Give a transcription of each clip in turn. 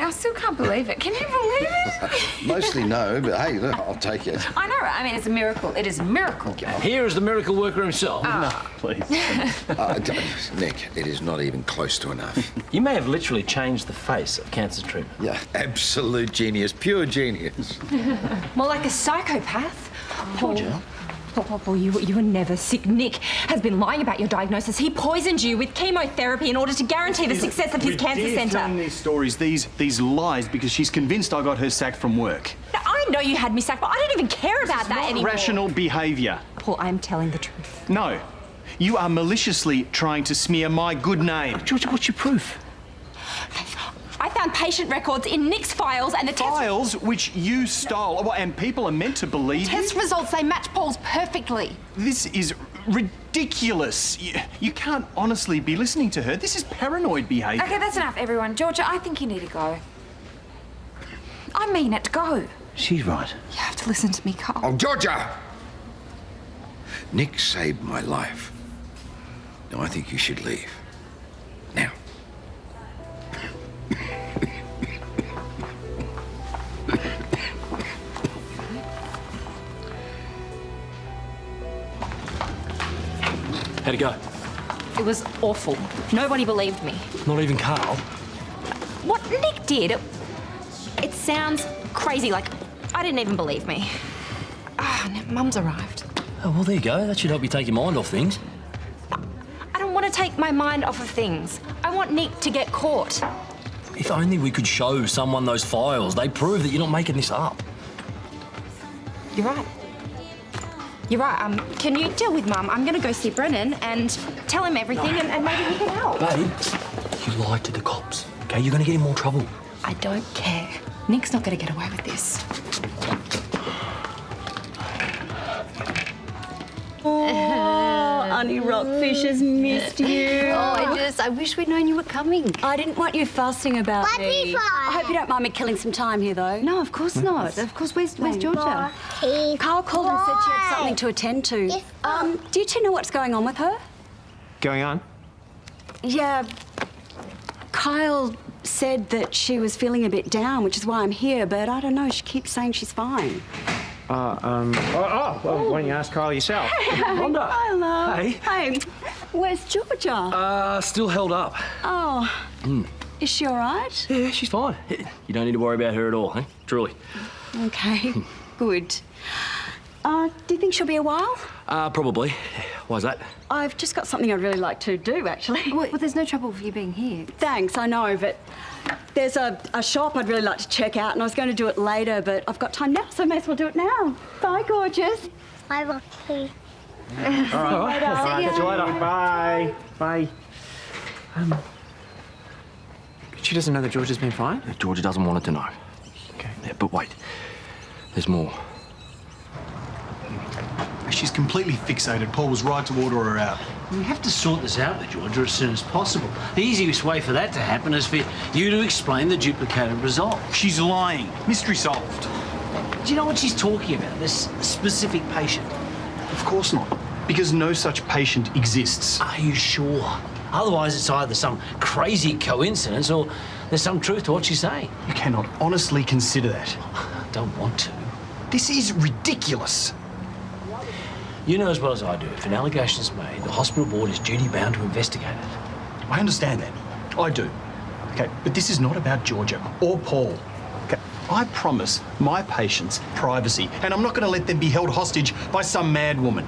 I still can't believe it. Can you believe it? Mostly no, but hey, look, I'll take it. I know, right? I mean, it's a miracle. It is a miracle. Here is the miracle worker himself. No, please. Nick, it is not even close to enough. You may have literally changed the face of cancer treatment. Yeah, absolute genius, pure genius. More like a psychopath. Georgia? Paul, you were never sick. Nick has been lying about your diagnosis. He poisoned you with chemotherapy in order to guarantee the success of his cancer centre. Telling these stories, these lies, because she's convinced I got her sacked from work. Now, I know you had me sacked, but I don't even care about that anymore. Rational behaviour. Paul, I'm telling the truth. No. You are maliciously trying to smear my good name. Georgia, what's your proof? I found patient records in Nick's files and the Files which you stole, and people are meant to believe test you? results, they match Paul's perfectly. This is ridiculous. You can't honestly be listening to her. This is paranoid behaviour. Okay, that's enough, everyone. Georgia, I think you need to go. I mean it, go. She's right. You have to listen to me, Karl. Oh, Georgia! Nick saved my life. Now, I think you should leave. Now. How'd it go? It was awful. Nobody believed me. Not even Karl? What Nick did, it sounds crazy, like I didn't even believe me. Mum's arrived. Oh, well, there you go. That should help you take your mind off things. I don't want to take my mind off of things. I want Nick to get caught. If only we could show someone those files. They prove that you're not making this up. You're right. You're right. Can you deal with Mum? I'm going to go see Brennan and tell him everything and maybe he can help. Babe, you lied to the cops, okay? You're going to get in more trouble. I don't care. Nick's not going to get away with this. Oh, Honey Rockfish has missed you. I wish we'd known you were coming. I didn't want you fussing about me. Bye. I hope you don't mind me killing some time here, though. No, of course not. Of course, where's Georgia? Karl called and said she had something to attend to. Do you two know what's going on with her? Going on? Yeah. Kyle said that she was feeling a bit down, which is why I'm here, but I don't know. She keeps saying she's fine. Well, why don't you ask Karl yourself? Rhonda. Hello. Hey. Hey, where's Georgia? Still held up. Oh. Is she all right? Yeah, she's fine. You don't need to worry about her at all, eh? Truly. Okay, good. Do you think she'll be a while? Probably. Why's that? I've just got something I'd really like to do, actually. Well, there's no trouble with you being here. Thanks, I know, but there's a shop I'd really like to check out, and I was going to do it later, but I've got time now, so I may as well do it now. Bye, gorgeous. Bye, Rocky. All right. Catch you later. Bye. Bye. She doesn't know that Georgia's been fine? Georgia doesn't want her to know. Okay. Yeah, but wait. There's more. She's completely fixated. Paul was right to order her out. We have to sort this out with Georgia as soon as possible. The easiest way for that to happen is for you to explain the duplicated result. She's lying. Mystery solved. Do you know what she's talking about, this specific patient? Of course not. Because no such patient exists. Are you sure? Otherwise, it's either some crazy coincidence or there's some truth to what she's saying. You cannot honestly consider that. I don't want to. This is ridiculous. You know as well as I do, if an allegation is made, the hospital board is duty-bound to investigate it. I understand that. I do. Okay, but this is not about Georgia or Paul. Okay, I promise my patients privacy, and I'm not going to let them be held hostage by some mad woman.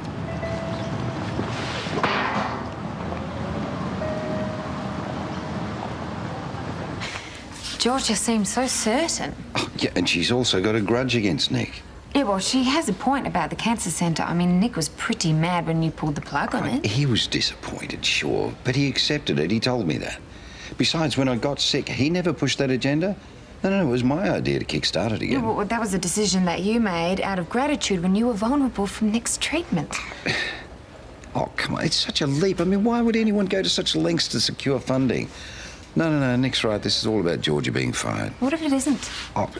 Georgia seems so certain. Oh, yeah, and she's also got a grudge against Nick. Yeah, well, she has a point about the cancer centre. I mean, Nick was pretty mad when you pulled the plug on it. He was disappointed, sure, but he accepted it. He told me that. Besides, when I got sick, he never pushed that agenda. No, it was my idea to kick-start it again. Yeah, well, that was a decision that you made out of gratitude when you were vulnerable from Nick's treatment. Oh, come on, it's such a leap. I mean, why would anyone go to such lengths to secure funding? No, Nick's right. This is all about Georgia being fine. What if it isn't? Oh,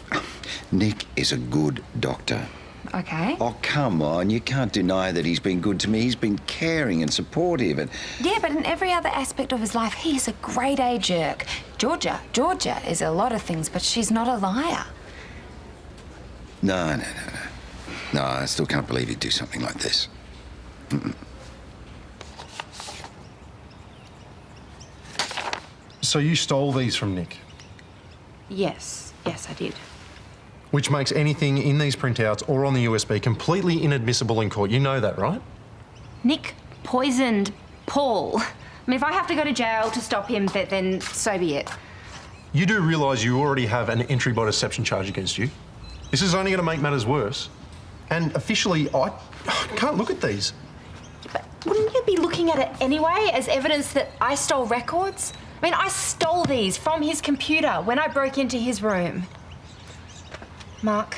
Nick is a good doctor. Okay. Oh, come on. You can't deny that he's been good to me. He's been caring and supportive and... Yeah, but in every other aspect of his life, he is a grade A jerk. Georgia is a lot of things, but she's not a liar. No. No, I still can't believe he'd do something like this. Mm-mm. So you stole these from Nick? Yes, I did. Which makes anything in these printouts or on the USB completely inadmissible in court. You know that, right? Nick poisoned Paul. I mean, if I have to go to jail to stop him, then so be it. You do realise you already have an entry by deception charge against you. This is only going to make matters worse. And officially, I can't look at these. But wouldn't you be looking at it anyway as evidence that I stole records? I mean, I stole these from his computer when I broke into his room. Mark,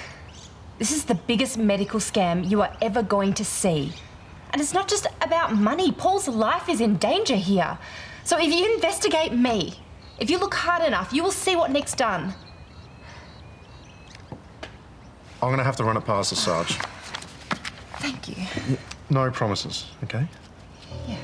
this is the biggest medical scam you are ever going to see. And it's not just about money. Paul's life is in danger here. So if you investigate me, if you look hard enough, you will see what Nick's done. I'm going to have to run it past the Sarge. Thank you. No promises, OK? Yeah.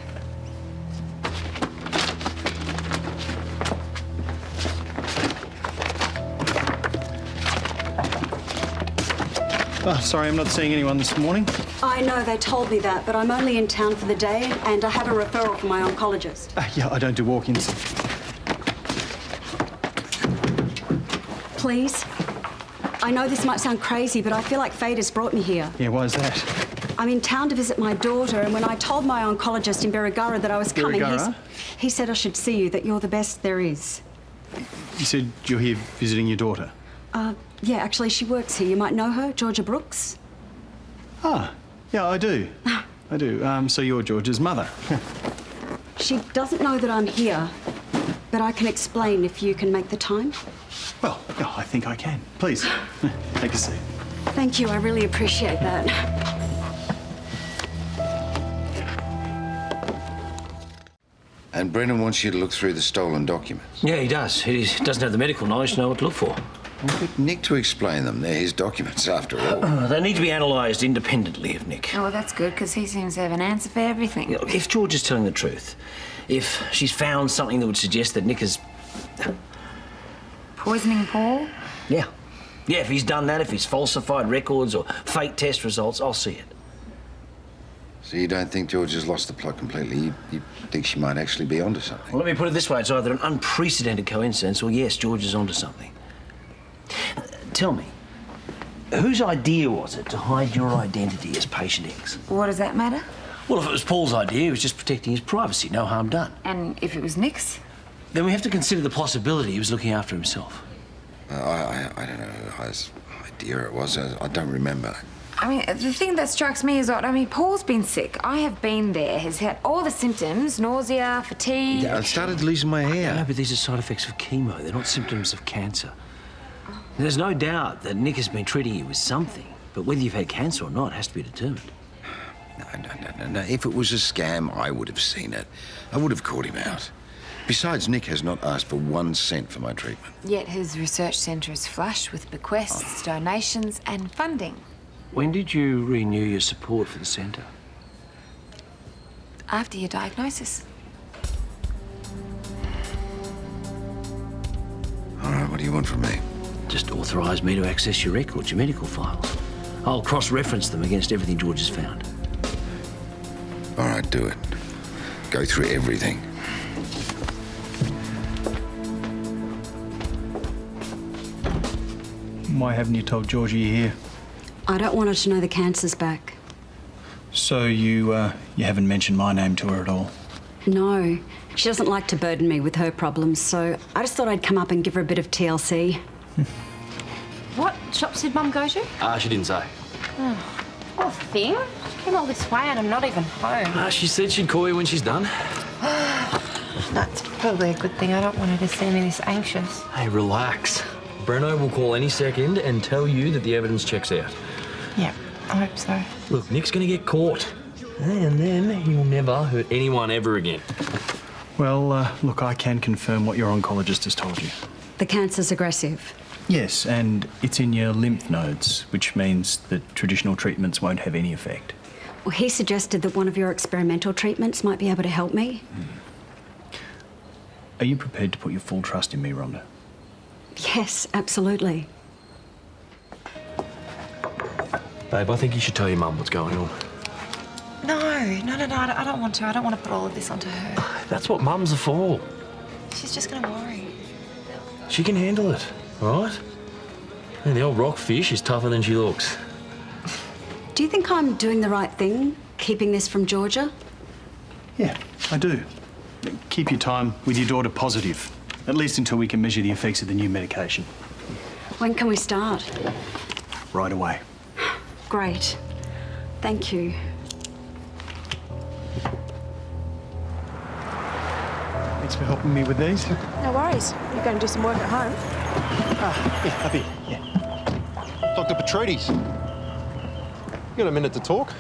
Oh, sorry, I'm not seeing anyone this morning. I know, they told me that, but I'm only in town for the day and I have a referral from my oncologist. Yeah, I don't do walk-ins. Please? I know this might sound crazy, but I feel like fate has brought me here. Yeah, why is that? I'm in town to visit my daughter, and when I told my oncologist in Berrigara that I was coming, Berrigara? he said I should see you, that you're the best there is. You said you're here visiting your daughter? Yeah, actually, she works here. You might know her, Georgia Brooks. Ah, yeah, I do. I do. So you're George's mother. She doesn't know that I'm here, but I can explain if you can make the time. Well, yeah, I think I can. Please, take a seat. Thank you, I really appreciate that. And Brennan wants you to look through the stolen documents. Yeah, he does. He doesn't have the medical knowledge to know what to look for. Well, get Nick to explain them. They're his documents, after all. They need to be analysed independently of Nick. Oh, well, that's good, because he seems to have an answer for everything. You know, if George is telling the truth, if she's found something that would suggest that Nick is... Poisoning Paul? Yeah. Yeah, if he's done that, if he's falsified records or fake test results, I'll see it. So you don't think George has lost the plot completely? You think she might actually be onto something? Well, let me put it this way. It's either an unprecedented coincidence or, yes, George is onto something. Tell me, whose idea was it to hide your identity as patient X? What does that matter? Well, if it was Paul's idea, he was just protecting his privacy, no harm done. And if it was Nick's? Then we have to consider the possibility he was looking after himself. I don't know whose idea it was. I don't remember. I mean, the thing that strikes me is odd. I mean, Paul's been sick. I have been there. He's had all the symptoms, nausea, fatigue. Yeah, I started losing my hair. No, but these are side effects of chemo. They're not symptoms of cancer. There's no doubt that Nick has been treating you with something, but whether you've had cancer or not has to be determined. No. If it was a scam, I would have seen it. I would have caught him out. Besides, Nick has not asked for 1 cent for my treatment. Yet his research centre is flush with bequests, donations and funding. When did you renew your support for the centre? After your diagnosis. All right, what do you want from me? Just authorise me to access your records, your medical files. I'll cross-reference them against everything George has found. All right, do it. Go through everything. Why haven't you told Georgie you're here? I don't want her to know the cancer's back. So you haven't mentioned my name to her at all? No. She doesn't like to burden me with her problems, so I just thought I'd come up and give her a bit of TLC. What shops did Mum go to? She didn't say. Poor thing. She came all this way and I'm not even home. She said she'd call you when she's done. That's probably a good thing. I don't want her to see me this anxious. Hey, relax. Breno will call any second and tell you that the evidence checks out. Yeah, I hope so. Look, Nick's going to get caught. And then he'll never hurt anyone ever again. Well, look, I can confirm what your oncologist has told you. The cancer's aggressive. Yes, and it's in your lymph nodes, which means that traditional treatments won't have any effect. Well, he suggested that one of your experimental treatments might be able to help me. Are you prepared to put your full trust in me, Rhonda? Yes, absolutely. Babe, I think you should tell your mum what's going on. No, I don't want to. I don't want to put all of this onto her. That's what mums are for. She's just going to worry. She can handle it, all right? And the old rockfish is tougher than she looks. Do you think I'm doing the right thing, keeping this from Georgia? Yeah, I do. Keep your time with your daughter positive, at least until we can measure the effects of the new medication. When can we start? Right away. Great. Thank you. Thanks for helping me with these. No worries. You're going to do some work at home. Yeah, up here. Yeah. Dr. Patrides, you got a minute to talk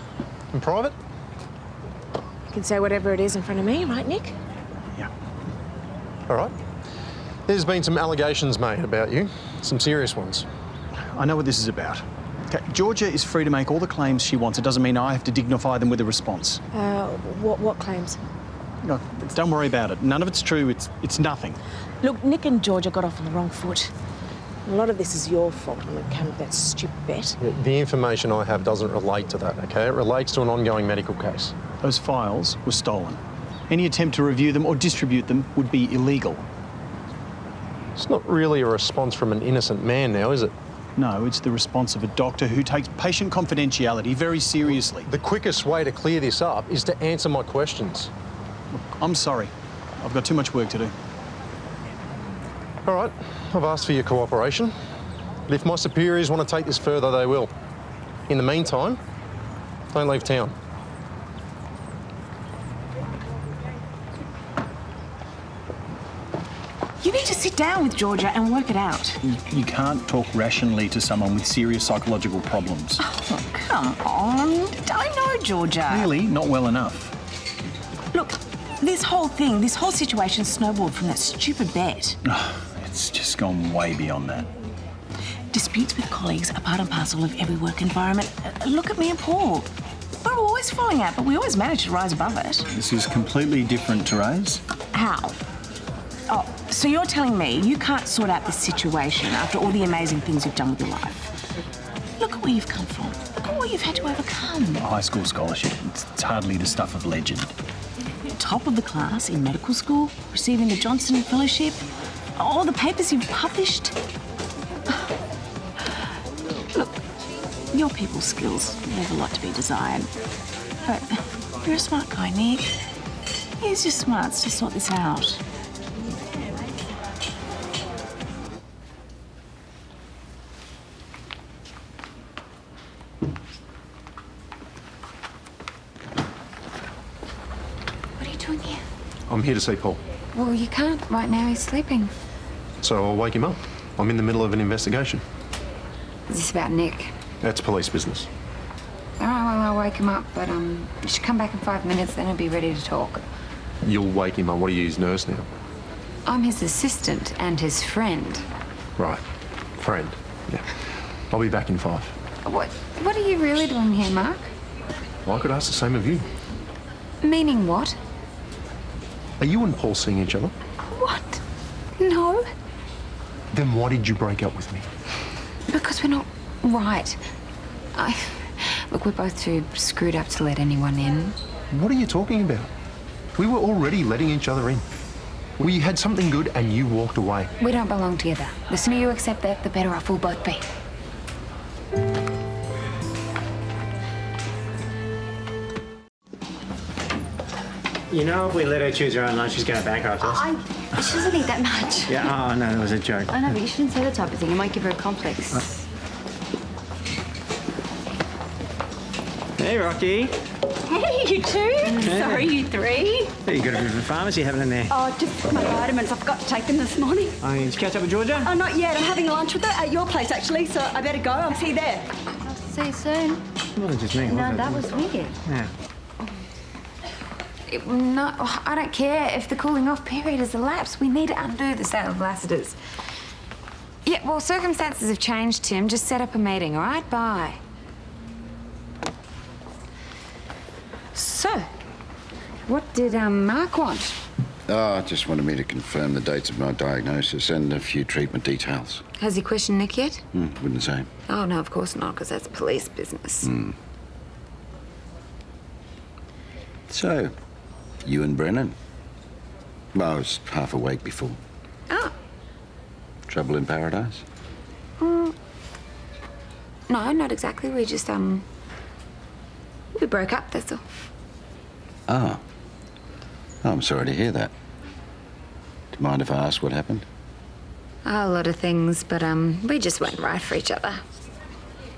in private? You can say whatever it is in front of me, right, Nick? Yeah. All right. There's been some allegations made about you, some serious ones. I know what this is about. Okay, Georgia is free to make all the claims she wants. It doesn't mean I have to dignify them with a response. What claims? No, don't worry about it. None of it's true. It's nothing. Look, Nick and Georgia got off on the wrong foot. A lot of this is your fault on account of that stupid bet. The information I have doesn't relate to that, okay? It relates to an ongoing medical case. Those files were stolen. Any attempt to review them or distribute them would be illegal. It's not really a response from an innocent man now, is it? No, it's the response of a doctor who takes patient confidentiality very seriously. The quickest way to clear this up is to answer my questions. Look, I'm sorry. I've got too much work to do. All right, I've asked for your cooperation. But if my superiors want to take this further, they will. In the meantime, don't leave town. You need to sit down with Georgia and work it out. You can't talk rationally to someone with serious psychological problems. Oh, come on. I know Georgia. Really? Not well enough. Look, this whole situation snowballed from that stupid bet. It's just gone way beyond that. Disputes with colleagues are part and parcel of every work environment. Look at me and Paul. We're always falling out, but we always manage to rise above it. This is completely different, Terese. How? Oh, so you're telling me you can't sort out this situation after all the amazing things you've done with your life? Look at where you've come from. Look at what you've had to overcome. A high school scholarship. It's hardly the stuff of legend. Top of the class in medical school, receiving the Johnson Fellowship, all the papers you've published. Look, your people's skills leave a lot to be desired. But you're a smart guy, Nick. Use your smarts to sort this out. What are you doing here? I'm here to see Paul. Well, you can't right now. He's sleeping. So I'll wake him up. I'm in the middle of an investigation. Is this about Nick? That's police business. All right, well, I'll wake him up, but you should come back in 5 minutes, then he'll be ready to talk. You'll wake him up. What are you, his nurse now? I'm his assistant and his friend. Right. Friend. Yeah. I'll be back in 5. What are you really doing here, Mark? Well, I could ask the same of you. Meaning what? Are you and Paul seeing each other? What? No. Then why did you break up with me? Because we're not right. Look, we're both too screwed up to let anyone in. What are you talking about? We were already letting each other in. We had something good and you walked away. We don't belong together. The sooner you accept that, the better off we'll both be. You know, if we let her choose her own lunch, she's going to bankrupt us. She doesn't eat that much. Yeah, oh, no, that was a joke. I know, but you shouldn't say that type of thing. It might give her a complex. Hey, Rocky. Hey, you two? Sorry, you three. Hey, you got a bit of a pharmacy happening there. Oh, just my vitamins. I forgot to take them this morning. Did you catch up with Georgia? Oh, not yet. I'm having lunch with her at your place, actually, so I better go. I'll see you there. I'll see you soon. It wasn't just me, was No, it? that was weird. Yeah. No, I don't care if the cooling off period has elapsed. We need to undo the sale of Lassiter's. Yeah, Yeah, well, circumstances have changed, Tim. Just set up a meeting, all right? Bye. So, what did Mark want? Oh, just wanted me to confirm the dates of my diagnosis and a few treatment details. Has he questioned Nick yet? Wouldn't say. Oh, no, of course not, because that's police business. So, you and Brennan? Well, I was half awake before. Oh. Trouble in paradise? No, not exactly. We just, we broke up, that's all. Oh. Oh, I'm sorry to hear that. Do you mind if I ask what happened? A lot of things, but, we just weren't right for each other.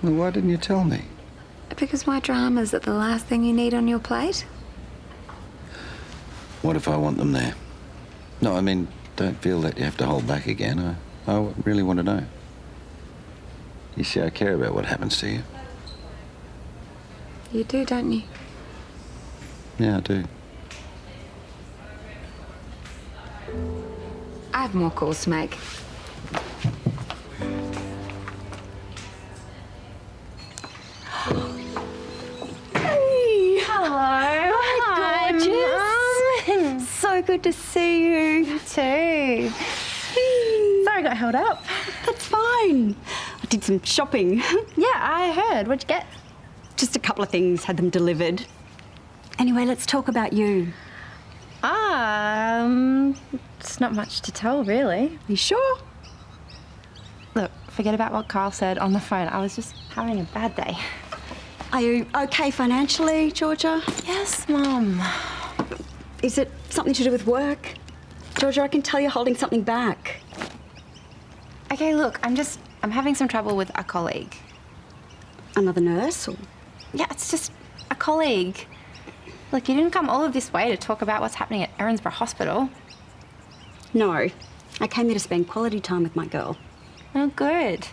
Well, why didn't you tell me? Because my dramas are the last thing you need on your plate. What if I want them there? No, I mean, don't feel that you have to hold back again. I really want to know. You see, I care about what happens to you. You do, don't you? Yeah, I do. I have more calls to make. Hey. Hello. Hi, gorgeous. So good to see you. You too. Sorry I got held up. That's fine. I did some shopping. Yeah, I heard. What'd you get? Just a couple of things, had them delivered. Anyway, let's talk about you. It's not much to tell, really. You sure? Look, forget about what Karl said on the phone. I was just having a bad day. Are you okay financially, Georgia? Yes, Mum. Is it something to do with work? Georgia, I can tell you're holding something back. Okay, look, I'm having some trouble with a colleague. Another nurse? Or... Yeah, it's just a colleague. Look, you didn't come all of this way to talk about what's happening at Erinsborough Hospital. No. I came here to spend quality time with my girl. Oh, good.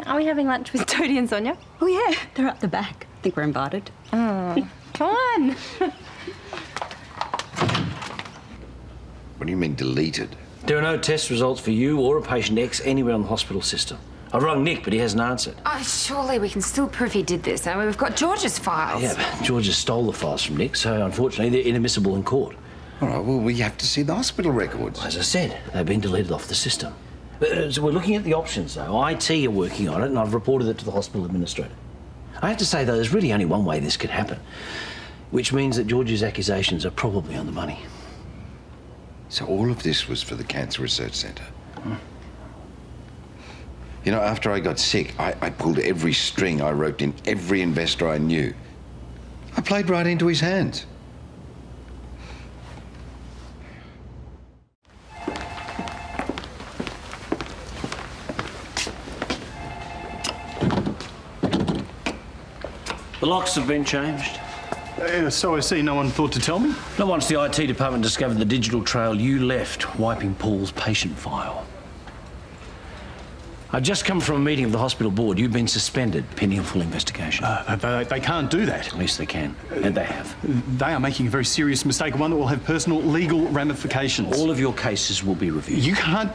Are we having lunch with Toadie and Sonia? Oh, yeah. They're up the back. I think we're invited. Oh, come on. What do you mean, deleted? There are no test results for you or a patient X anywhere on the hospital system. I've rung Nick, but he hasn't answered. Oh, surely we can still prove he did this. I mean, we've got George's files. Yeah, but Georgia stole the files from Nick, so unfortunately they're inadmissible in court. All right, well, we have to see the hospital records. As I said, they've been deleted off the system. So we're looking at the options, though. IT are working on it, and I've reported it to the hospital administrator. I have to say, though, there's really only one way this could happen, which means that George's accusations are probably on the money. So all of this was for the Cancer Research Centre? You know, after I got sick, I pulled every string. I roped in every investor I knew. I played right into his hands. The locks have been changed. So I see no one thought to tell me? Not once the IT department discovered the digital trail you left wiping Paul's patient file. I've just come from a meeting of the hospital board. You've been suspended pending a full investigation. They can't do that. At least they can, and they have. They are making a very serious mistake, one that will have personal legal ramifications. All of your cases will be reviewed. You can't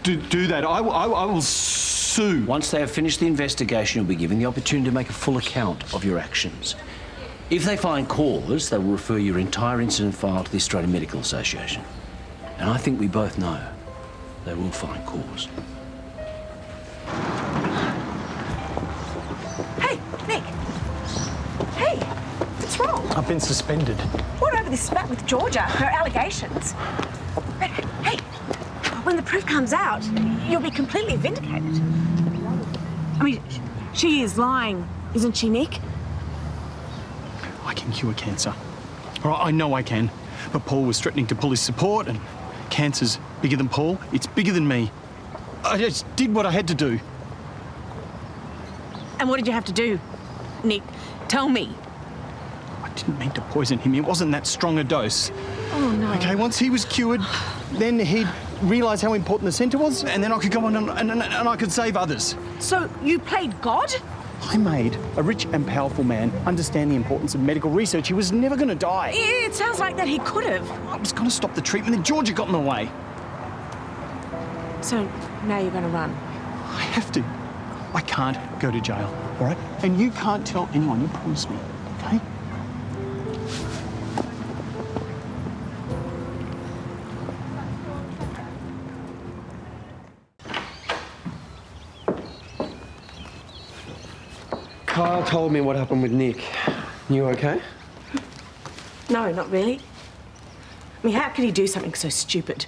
do that. I will sue. Once they have finished the investigation, you'll be given the opportunity to make a full account of your actions. If they find cause, they will refer your entire incident file to the Australian Medical Association. And I think we both know they will find cause. Hey, Nick. Hey, what's wrong? I've been suspended. What over this spat with Georgia, her allegations? But, hey, when the proof comes out, you'll be completely vindicated. I mean, she is lying, isn't she, Nick? I can cure cancer. All right, I know I can. But Paul was threatening to pull his support, and cancer's bigger than Paul. It's bigger than me. I just did what I had to do. And what did you have to do, Nick? Tell me. I didn't mean to poison him. It wasn't that strong a dose. Oh, no. Okay, once he was cured, then he'd realise how important the centre was, and then I could go on and I could save others. So you played God? I made a rich and powerful man understand the importance of medical research. He was never going to die. It sounds like that he could have. I was going to stop the treatment, and Georgia got in the way. So now you're going to run? I have to. I can't go to jail, all right? And you can't tell anyone, you promise me, okay? Karl told me what happened with Nick. You okay? No, not really. I mean, how could he do something so stupid?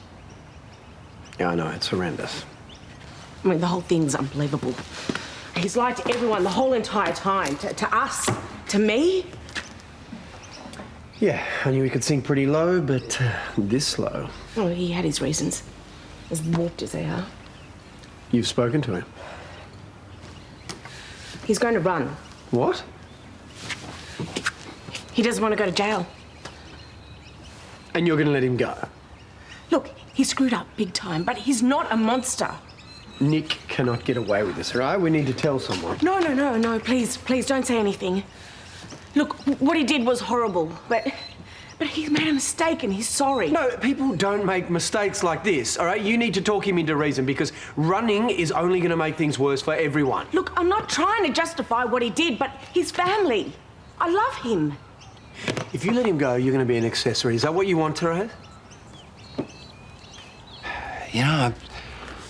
Yeah, I know, it's horrendous. I mean, the whole thing's unbelievable. He's lied to everyone the whole entire time. To us, to me. Yeah, I knew he could sing pretty low, but this low. Well, he had his reasons. As warped as they are. You've spoken to him? He's going to run. What? He doesn't want to go to jail. And you're going to let him go? Look, he screwed up big time, but he's not a monster. Nick cannot get away with this, all right? We need to tell someone. No, please don't say anything. Look, what he did was horrible, but he's made a mistake and he's sorry. No, people don't make mistakes like this, all right? You need to talk him into reason because running is only going to make things worse for everyone. Look, I'm not trying to justify what he did, but his family. I love him. If you let him go, you're going to be an accessory. Is that what you want, Terese? You know, I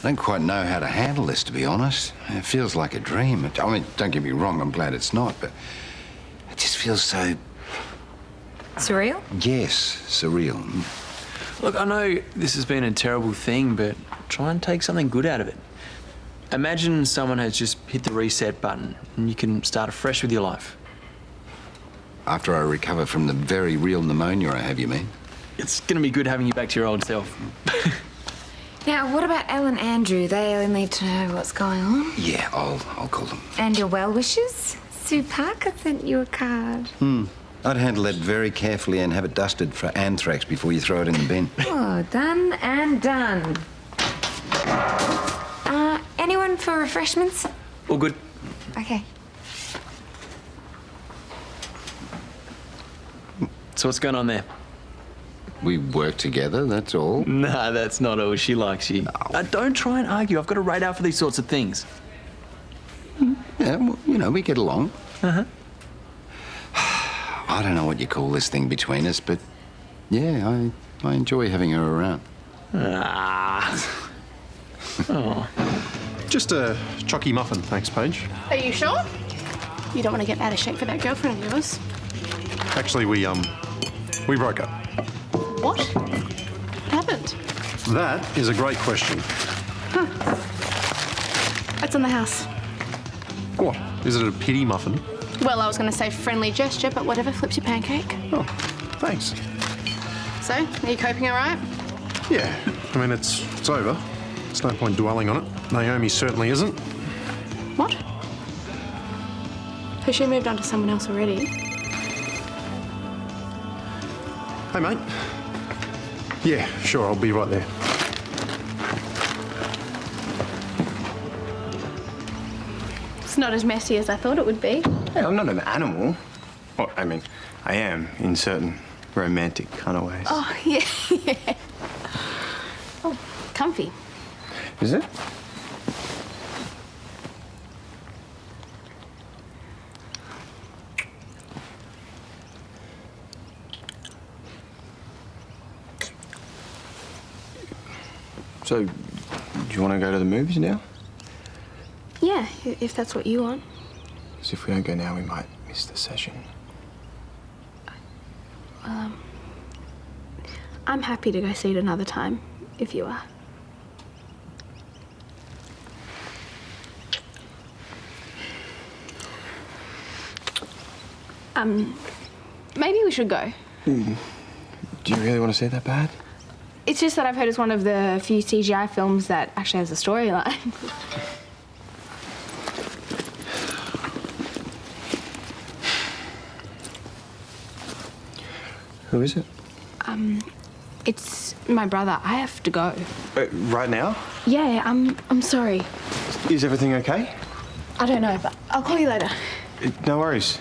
don't quite know how to handle this, to be honest. It feels like a dream. I mean, don't get me wrong, I'm glad it's not, but it just feels so... Surreal? Yes, surreal. Look, I know this has been a terrible thing, but try and take something good out of it. Imagine someone has just hit the reset button and you can start afresh with your life. After I recover from the very real pneumonia I have, you mean? It's going to be good having you back to your old self. Now, what about Elle and Andrew? They'll need to know what's going on. Yeah, I'll call them. And your well wishes? Sue Parker sent you a card. I'd handle that very carefully and have it dusted for anthrax before you throw it in the bin. Oh, done and done. Anyone for refreshments? All good. Okay. So what's going on there? We work together, that's all. Nah, that's not all. She likes you. Don't try and argue. I've got a radar for these sorts of things. Yeah, well, you know, we get along. I don't know what you call this thing between us, but yeah, I enjoy having her around. Oh. Just a chalky muffin, thanks, Paige. Are you sure? You don't want to get out of shape for that girlfriend of yours. Actually, we broke up. What? What happened? That is a great question. It's in the house. What? Is it a pity muffin? Well, I was going to say friendly gesture, but whatever flips your pancake. Oh, thanks. So, are you coping all right? Yeah, I mean, it's over. There's no point dwelling on it. Naomi certainly isn't. What? Has she moved on to someone else already? Hey, mate. Yeah, sure, I'll be right there. It's not as messy as I thought it would be. Hey, I'm not an animal. Well, I mean, I am in certain romantic kind of ways. Oh, yeah. Oh, comfy. Is it? So, do you want to go to the movies now? Yeah, if that's what you want. Because if we don't go now, we might miss the session. I'm happy to go see it another time, if you are. Maybe we should go. Do you really want to see it that bad? It's just that I've heard it's one of the few CGI films that actually has a storyline. Who is it? It's my brother. I have to go. Right now? Yeah, I'm sorry. Is everything okay? I don't know, but I'll call you later. No worries.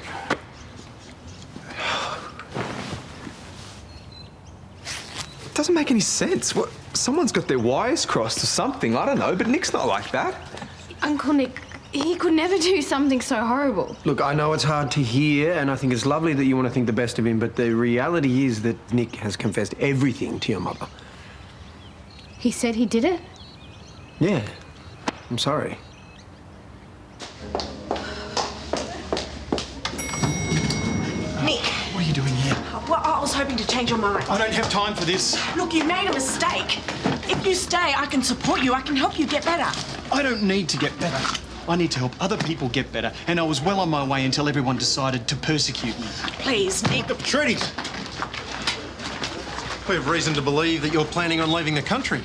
It doesn't make any sense. What Someone's got their wires crossed or something, I don't know, but Nick's not like that. Uncle Nick, he could never do something so horrible. Look, I know it's hard to hear, and I think it's lovely that you want to think the best of him, but the reality is that Nick has confessed everything to your mother. He said he did it? Yeah. I'm sorry. Nick. What are you doing here? Well, I was hoping to change your mind. I don't have time for this. Look, you made a mistake. If you stay, I can support you. I can help you get better. I don't need to get better. I need to help other people get better, and I was well on my way until everyone decided to persecute me. Please, Nick. Treaties. We have reason to believe that you're planning on leaving the country.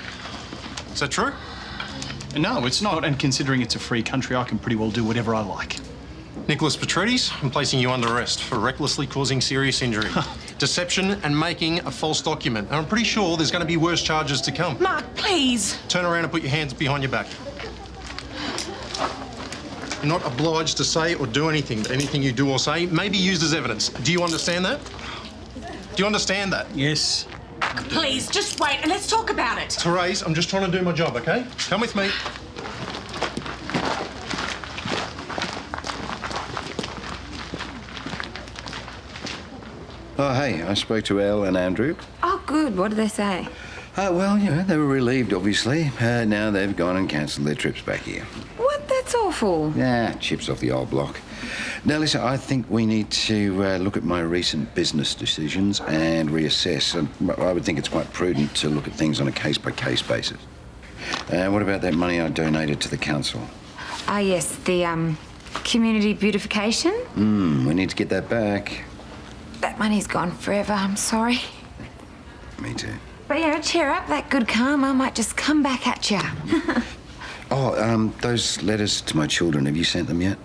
Is that true? No, it's not, and considering it's a free country, I can pretty well do whatever I like. Nicholas Petridis, I'm placing you under arrest for recklessly causing serious injury, deception and making a false document. And I'm pretty sure there's going to be worse charges to come. Mark, please. Turn around and put your hands behind your back. You're not obliged to say or do anything, but anything you do or say may be used as evidence. Do you understand that? Do you understand that? Yes. Please, just wait and let's talk about it. Terese, I'm just trying to do my job, OK? Come with me. Oh, hey, I spoke to Elle and Andrew. Oh, good. What did they say? Well, you know, they were relieved, obviously. Now they've gone and cancelled their trips back here. What? That's awful. Yeah, chips off the old block. Now, listen, I think we need to look at my recent business decisions and reassess. And I would think it's quite prudent to look at things on a case-by-case basis. What about that money I donated to the council? Ah, yes, the, community beautification? We need to get that back. That money's gone forever, I'm sorry. Me too. But, you know, cheer up. That good karma might just come back at you. Those letters to my children, have you sent them yet?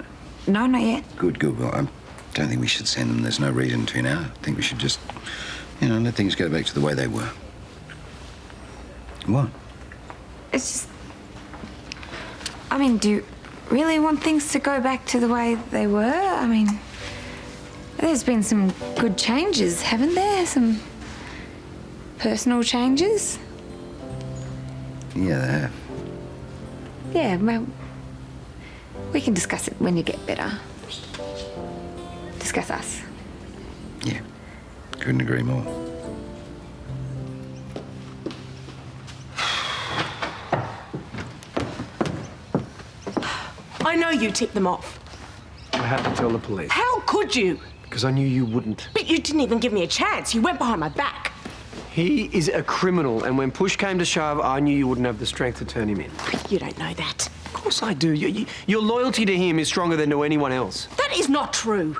No, not yet. Good. Well, I don't think we should send them. There's no reason to now. I think we should just, you know, let things go back to the way they were. What? It's just... I mean, do you really want things to go back to the way they were? I mean, there's been some good changes, haven't there? Some personal changes? Yeah, they have. Yeah, well, we can discuss it when you get better. Discuss us. Yeah, couldn't agree more. I know you tipped them off. I had to tell the police. How could you? Because I knew you wouldn't. But you didn't even give me a chance. You went behind my back. He is a criminal, and when push came to shove, I knew you wouldn't have the strength to turn him in. You don't know that. Of course I do. Your loyalty to him is stronger than to anyone else. That is not true.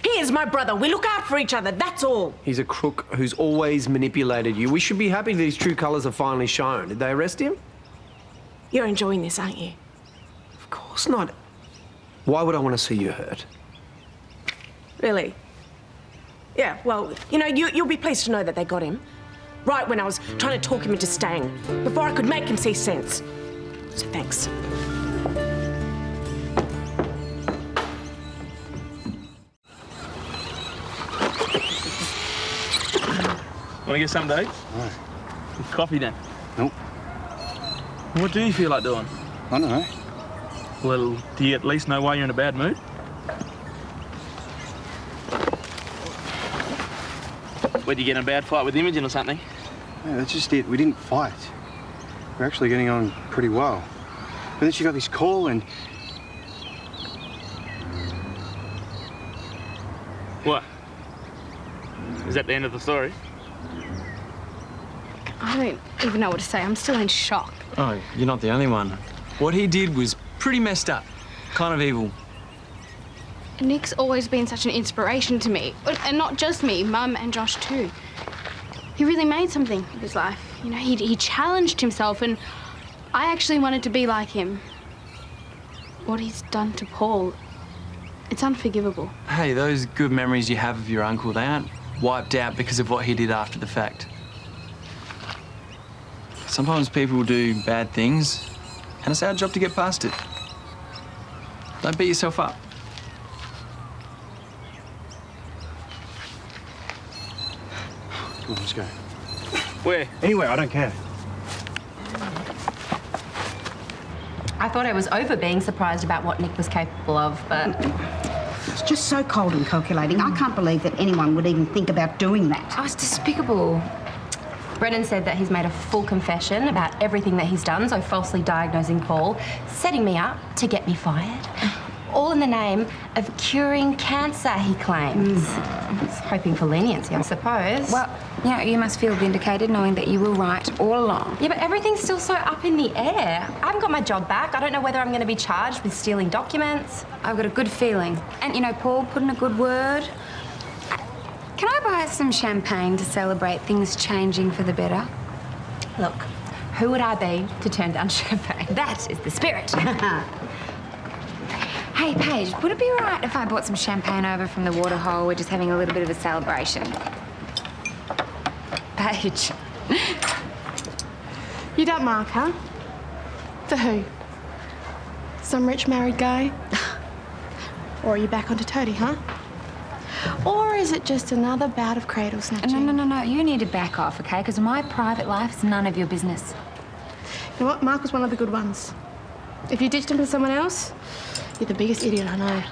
He is my brother. We look out for each other, that's all. He's a crook who's always manipulated you. We should be happy that his true colours are finally shown. Did they arrest him? You're enjoying this, aren't you? Of course not. Why would I want to see you hurt? Really? Yeah, well, you know, you'll be pleased to know that they got him. Right when I was trying to talk him into staying, before I could make him see sense. So thanks. Want to get something to eat? No. Coffee then? Nope. What do you feel like doing? I don't know. Well, do you at least know why you're in a bad mood? Did you get in a bad fight with Imogen or something? No, that's just it. We didn't fight. We're actually getting on pretty well. But then she got this call and... What? Is that the end of the story? I don't even know what to say. I'm still in shock. Oh, you're not the only one. What he did was pretty messed up. Kind of evil. Nick's always been such an inspiration to me. And not just me, Mum and Josh too. He really made something of his life. You know, he challenged himself, and I actually wanted to be like him. What he's done to Paul, it's unforgivable. Hey, those good memories you have of your uncle, they aren't wiped out because of what he did after the fact. Sometimes people do bad things, and it's our job to get past it. Don't beat yourself up. Come on, let's go. Where? Anywhere, I don't care. I thought I was over being surprised about what Nick was capable of, but... It's just so cold and calculating. I can't believe that anyone would even think about doing that. Oh, it's despicable. Brennan said that he's made a full confession about everything that he's done, so falsely diagnosing Paul, setting me up to get me fired. All in the name of curing cancer, he claims. He's hoping for leniency, I suppose. Well, you must feel vindicated knowing that you were right all along. Yeah, but everything's still so up in the air. I haven't got my job back. I don't know whether I'm going to be charged with stealing documents. I've got a good feeling. And, Paul put in a good word. Can I buy some champagne to celebrate things changing for the better? Look, who would I be to turn down champagne? That is the spirit. Hey, Paige, would it be all right if I bought some champagne over from the waterhole? We're just having a little bit of a celebration. Paige. You don't mark, huh? For who? Some rich married guy? Or are you back onto Toadie, huh? Or is it just another bout of cradle snatching? No. You need to back off, okay? Because my private life is none of your business. You know what? Mark was one of the good ones. If you ditched him for someone else, you're the biggest idiot I know.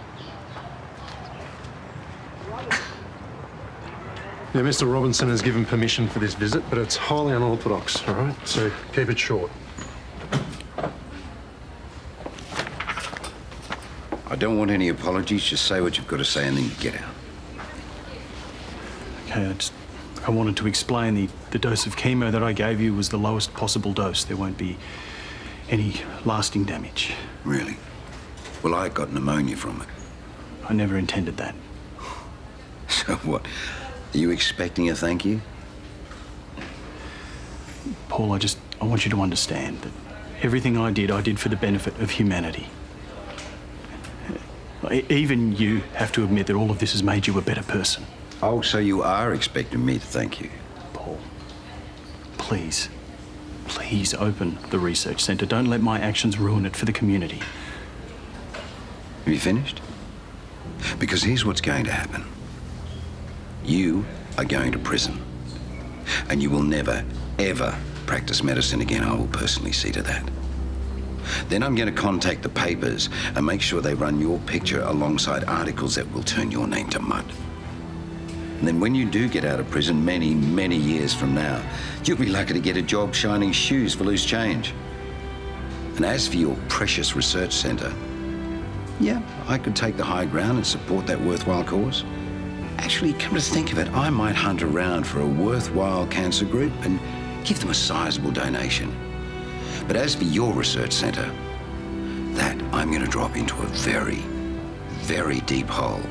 Yeah, Mr. Robinson has given permission for this visit, but it's highly unorthodox, all right? So keep it short. I don't want any apologies. Just say what you've got to say and then you get out. Okay, I wanted to explain the dose of chemo that I gave you was the lowest possible dose. There won't be any lasting damage. Really? Well, I got pneumonia from it. I never intended that. So what? Are you expecting a thank you? Paul, I want you to understand that everything I did for the benefit of humanity. Even you have to admit that all of this has made you a better person. Oh, so you are expecting me to thank you? Paul, please open the research centre. Don't let my actions ruin it for the community. Have you finished? Because here's what's going to happen. You are going to prison. And you will never, ever practice medicine again. I will personally see to that. Then I'm going to contact the papers and make sure they run your picture alongside articles that will turn your name to mud. And then when you do get out of prison many, many years from now, you'll be lucky to get a job shining shoes for loose change. And as for your precious research centre, yeah, I could take the high ground and support that worthwhile cause. Actually, come to think of it, I might hunt around for a worthwhile cancer group and give them a sizable donation. But as for your research centre, that I'm going to drop into a very, very deep hole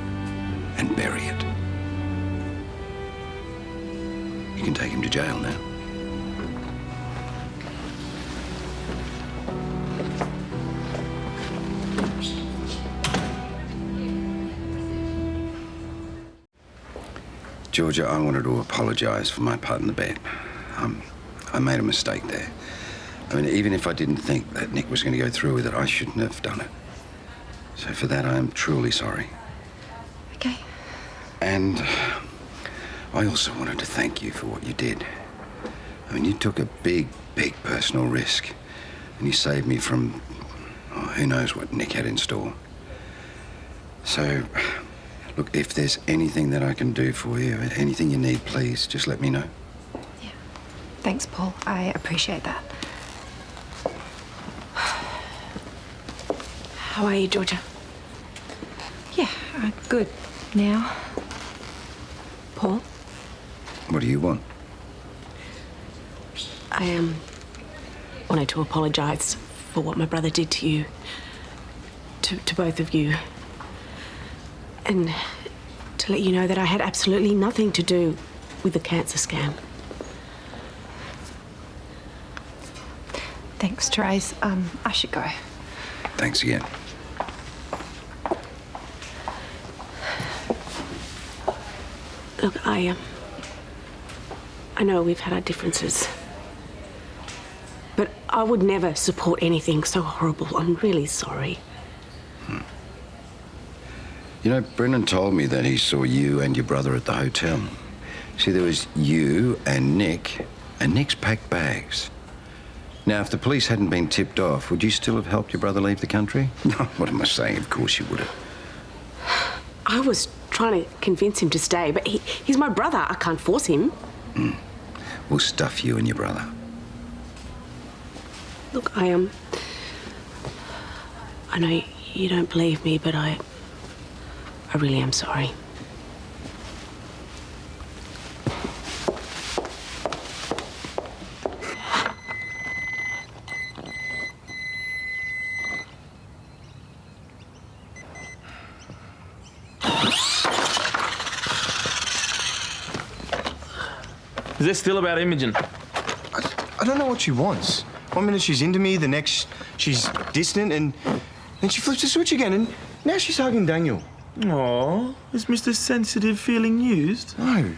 and bury it. You can take him to jail now. Georgia, I wanted to apologise for my part in the bet. I made a mistake there. I mean, even if I didn't think that Nick was going to go through with it, I shouldn't have done it. So for that, I am truly sorry. Okay. And I also wanted to thank you for what you did. I mean, you took a big, big personal risk, and you saved me from, who knows what Nick had in store. So, look, if there's anything that I can do for you, anything you need, please, just let me know. Yeah. Thanks, Paul. I appreciate that. How are you, Georgia? Yeah, good now. Paul? What do you want? I wanted to apologise for what my brother did to you, to both of you, and to let you know that I had absolutely nothing to do with the cancer scam. Thanks, Terese. I should go. Thanks again. Look, I know we've had our differences, but I would never support anything so horrible. I'm really sorry. You know, Brennan told me that he saw you and your brother at the hotel. See, there was you and Nick's packed bags. Now, if the police hadn't been tipped off, would you still have helped your brother leave the country? No, what am I saying? Of course you would have. I was trying to convince him to stay, but he's my brother. I can't force him. We'll stuff you and your brother. Look, I know you don't believe me, but I really am sorry. Is this still about Imogen? I don't know what she wants. One minute she's into me, the next she's distant, and then she flips the switch again, and now she's hugging Daniel. Aw, is Mr. Sensitive feeling used? No,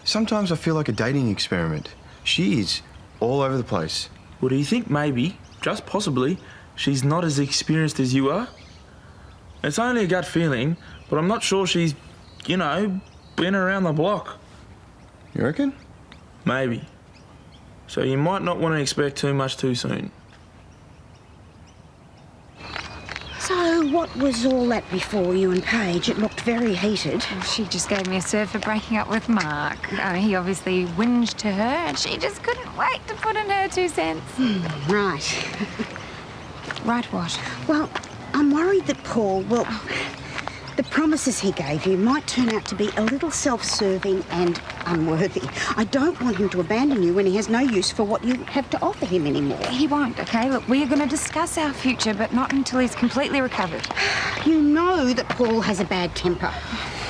sometimes I feel like a dating experiment. She is all over the place. Well, do you think maybe, just possibly, she's not as experienced as you are? It's only a gut feeling, but I'm not sure she's, been around the block. You reckon? Maybe. So you might not want to expect too much too soon. So what was all that before you and Paige? It looked very heated. Well, she just gave me a serve for breaking up with Mark. He obviously whinged to her and she just couldn't wait to put in her 2 cents. Right. Right what? Well, I'm worried that Paul, the promises he gave you might turn out to be a little self-serving and unworthy. I don't want him to abandon you when he has no use for what you have to offer him anymore. He won't, okay? Look, we're going to discuss our future, but not until he's completely recovered. You know that Paul has a bad temper.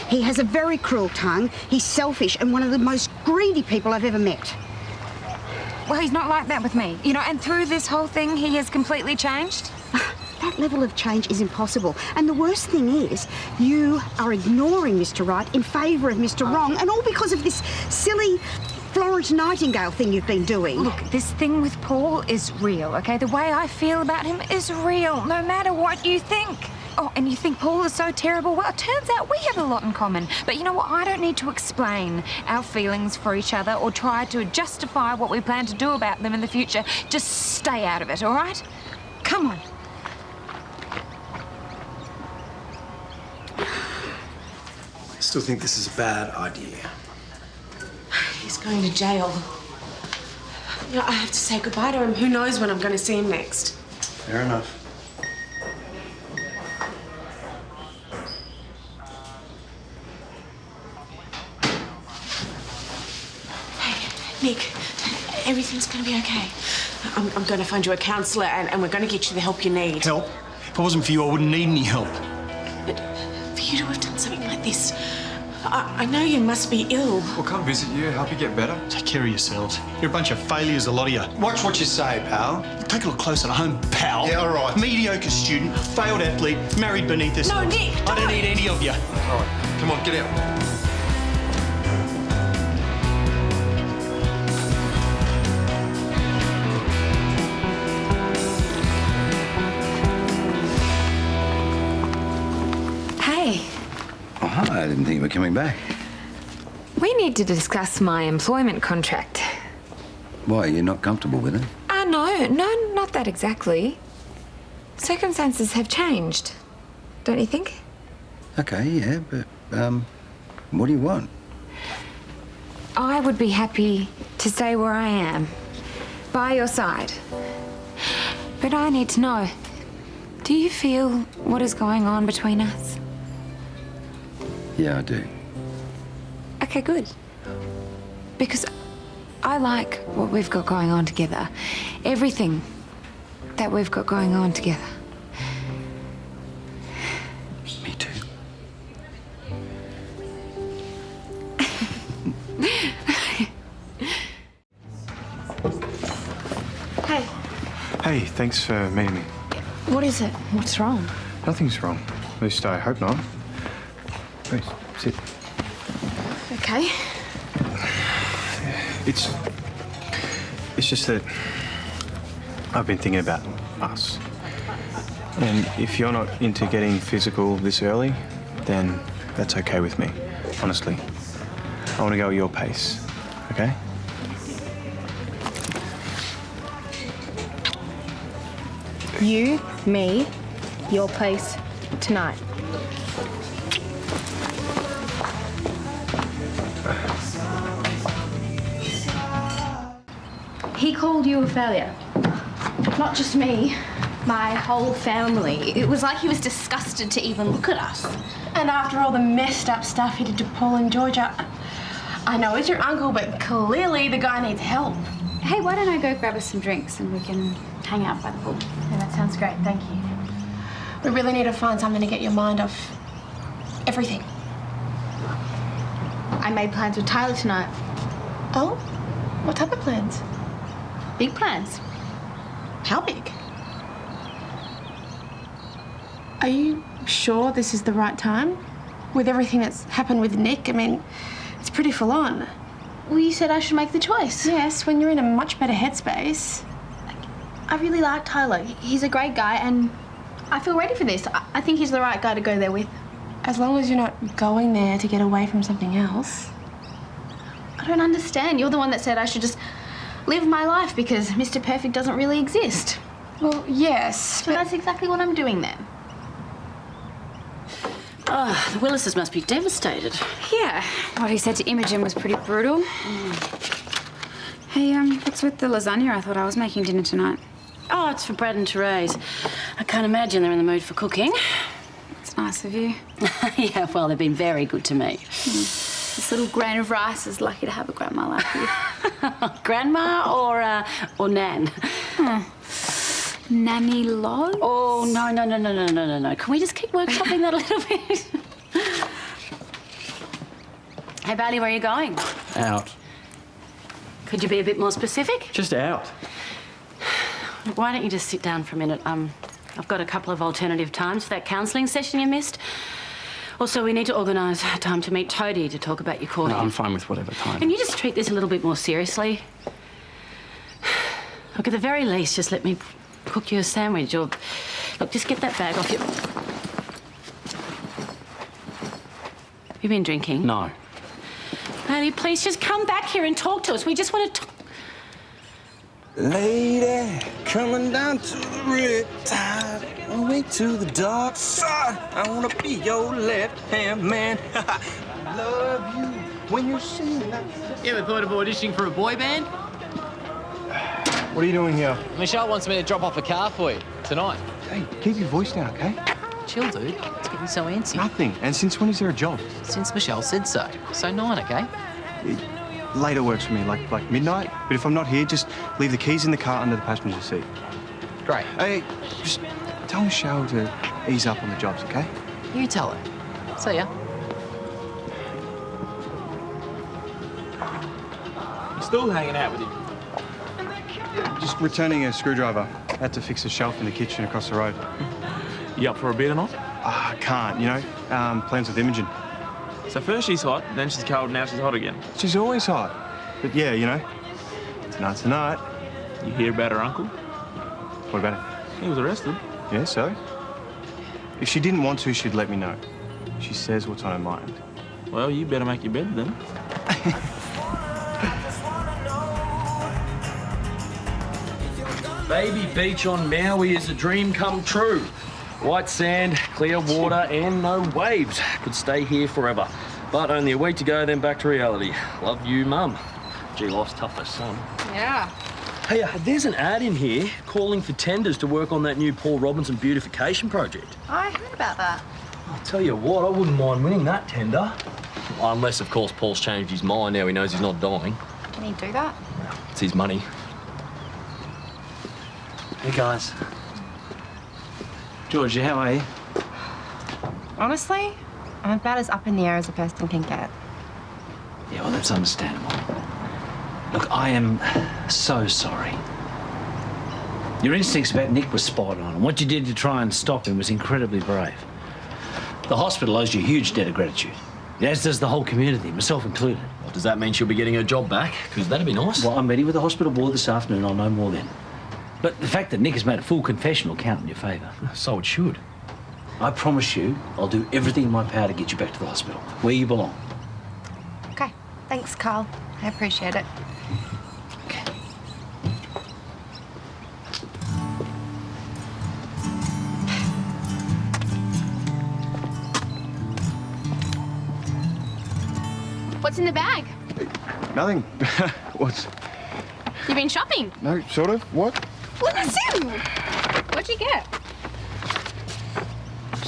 He has a very cruel tongue. He's selfish and one of the most greedy people I've ever met. Well, he's not like that with me. And through this whole thing, he has completely changed. That level of change is impossible. And the worst thing is, you are ignoring Mr. Right in favour of Mr. Wrong, and all because of this silly Florence Nightingale thing you've been doing. Look, this thing with Paul is real, okay? The way I feel about him is real, no matter what you think. Oh, and you think Paul is so terrible? Well, it turns out we have a lot in common. But you know what? I don't need to explain our feelings for each other or try to justify what we plan to do about them in the future. Just stay out of it, all right? Come on. I still think this is a bad idea. He's going to jail. I have to say goodbye to him. Who knows when I'm going to see him next? Fair enough. Hey, Nick, everything's going to be okay. I'm going to find you a counsellor and we're going to get you the help you need. Help? If it wasn't for you, I wouldn't need any help. But for you to have done something like this, I know you must be ill. We'll come visit you, help you get better. Take care of yourselves. You're a bunch of failures, a lot of you. Watch what you say, pal. Take a look closer to home, pal. Yeah, all right. Mediocre student, failed athlete, married beneath herself. No, Nick, I don't need any of you. All right, come on, get out. Oh, hi, I didn't think you were coming back. We need to discuss my employment contract. Why, you're not comfortable with it? No, not that exactly. Circumstances have changed, don't you think? Okay, yeah, but, what do you want? I would be happy to stay where I am, by your side. But I need to know, do you feel what is going on between us? Yeah, I do. Okay, good. Because I like what we've got going on together. Everything that we've got going on together. Me too. Hey. Hey, thanks for meeting me. What is it? What's wrong? Nothing's wrong. At least I hope not. Please, sit. Okay. It's just that I've been thinking about us. And if you're not into getting physical this early, then that's okay with me, honestly. I want to go at your pace, okay? You, me, your place, tonight. He called you a failure. Not just me, my whole family. It was like he was disgusted to even look at us. And after all the messed up stuff he did to Paul and Georgia, I know he's your uncle, but clearly the guy needs help. Hey, why don't I go grab us some drinks and we can hang out by the pool? Yeah, that sounds great, thank you. We really need to find something to get your mind off everything. I made plans with Tyler tonight. Oh? What type of plans? Big plans. How big? Are you sure this is the right time? With everything that's happened with Nick, I mean, it's pretty full on. Well, you said I should make the choice. Yes, when you're in a much better headspace. I really like Tyler. He's a great guy and I feel ready for this. I think he's the right guy to go there with. As long as you're not going there to get away from something else. I don't understand. You're the one that said I should just live my life because Mr. Perfect doesn't really exist. Well, yes, but that's exactly what I'm doing then. Oh, the Willises must be devastated. Yeah, what he said to Imogen was pretty brutal. Hey, what's with the lasagna? I thought I was making dinner tonight. Oh, it's for Brad and Terese. I can't imagine they're in the mood for cooking. It's nice of you. Yeah, well, they've been very good to me. This little grain of rice is lucky to have a grandma like you. Grandma or Nan? Nanny Loz? Oh, no. Can we just keep workshopping that a little bit? Hey, Bailey, where are you going? Out. Could you be a bit more specific? Just out. Why don't you just sit down for a minute? I've got a couple of alternative times for that counselling session you missed. Also, we need to organise time to meet Toadie to talk about your court. No, I'm fine with whatever time. Can you just treat this a little bit more seriously? Look, at the very least, just let me cook you a sandwich or... Look, just get that bag off you. Have you been drinking? No. Bailey, please just come back here and talk to us. We just want to talk. Lady, coming down to the riptide, away to the dark side. I wanna be your left-hand man. Love you when you sing that. You ever thought of auditioning for a boy band? What are you doing here? Michelle wants me to drop off a car for you tonight. Hey, keep your voice down, okay? Chill, dude. It's getting so antsy. Nothing. And since when is there a job? Since Michelle said so. So 9, okay? Later works for me, like midnight. But if I'm not here, just leave the keys in the car under the passenger seat. Great. Hey, just tell Michelle to ease up on the jobs, okay? You tell her. See ya. You're still hanging out with him? Just returning a screwdriver. Had to fix a shelf in the kitchen across the road. You up for a beer or not? I can't, you know. Plans with Imogen. So first she's hot, then she's cold, now she's hot again. She's always hot. But yeah, you know, tonight's the night. You hear about her uncle? What about it? He was arrested. Yeah, so? If she didn't want to, she'd let me know. She says what's on her mind. Well, you better make your bed then. Baby beach on Maui is a dream come true. White sand, clear water, and no waves. Could stay here forever. But only a week to go, then back to reality. Love you, Mum. Gee, life's tough for some. Yeah. Hey, there's an ad in here calling for tenders to work on that new Paul Robinson beautification project. I heard about that. I'll tell you what, I wouldn't mind winning that tender. Unless, of course, Paul's changed his mind now he knows he's not dying. Can he do that? It's his money. Hey, guys. Georgia, how are you? Honestly, I'm about as up in the air as a person can get. Yeah, well, that's understandable. Look, I am so sorry. Your instincts about Nick were spot on, and what you did to try and stop him was incredibly brave. The hospital owes you a huge debt of gratitude, as does the whole community, myself included. Well, does that mean she'll be getting her job back? Because that'd be nice. Well, I'm meeting with the hospital board this afternoon. I'll know more then. But the fact that Nick has made a full confession will count in your favour. So it should. I promise you, I'll do everything in my power to get you back to the hospital, where you belong. Okay. Thanks, Karl. I appreciate it. What's in the bag? Nothing. What's... You been shopping? No, sort of. What? Listen! What'd you get?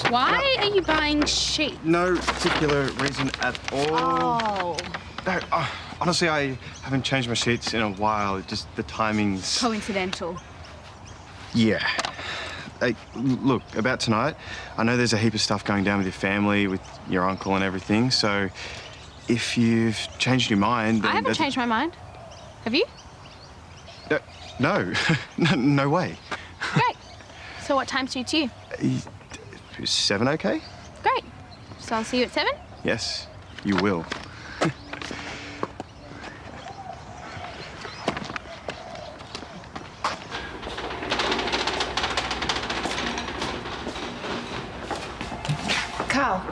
Why are you buying sheets? No particular reason at all. Oh. No, honestly, I haven't changed my sheets in a while. Just the timing's... Coincidental. Yeah. Hey, look, about tonight, I know there's a heap of stuff going down with your family, with your uncle and everything, so if you've changed your mind... I haven't changed my mind. Have you? No. No way. Great. So what time suits you? Is 7 okay? Great. So I'll see you at 7? Yes, you will.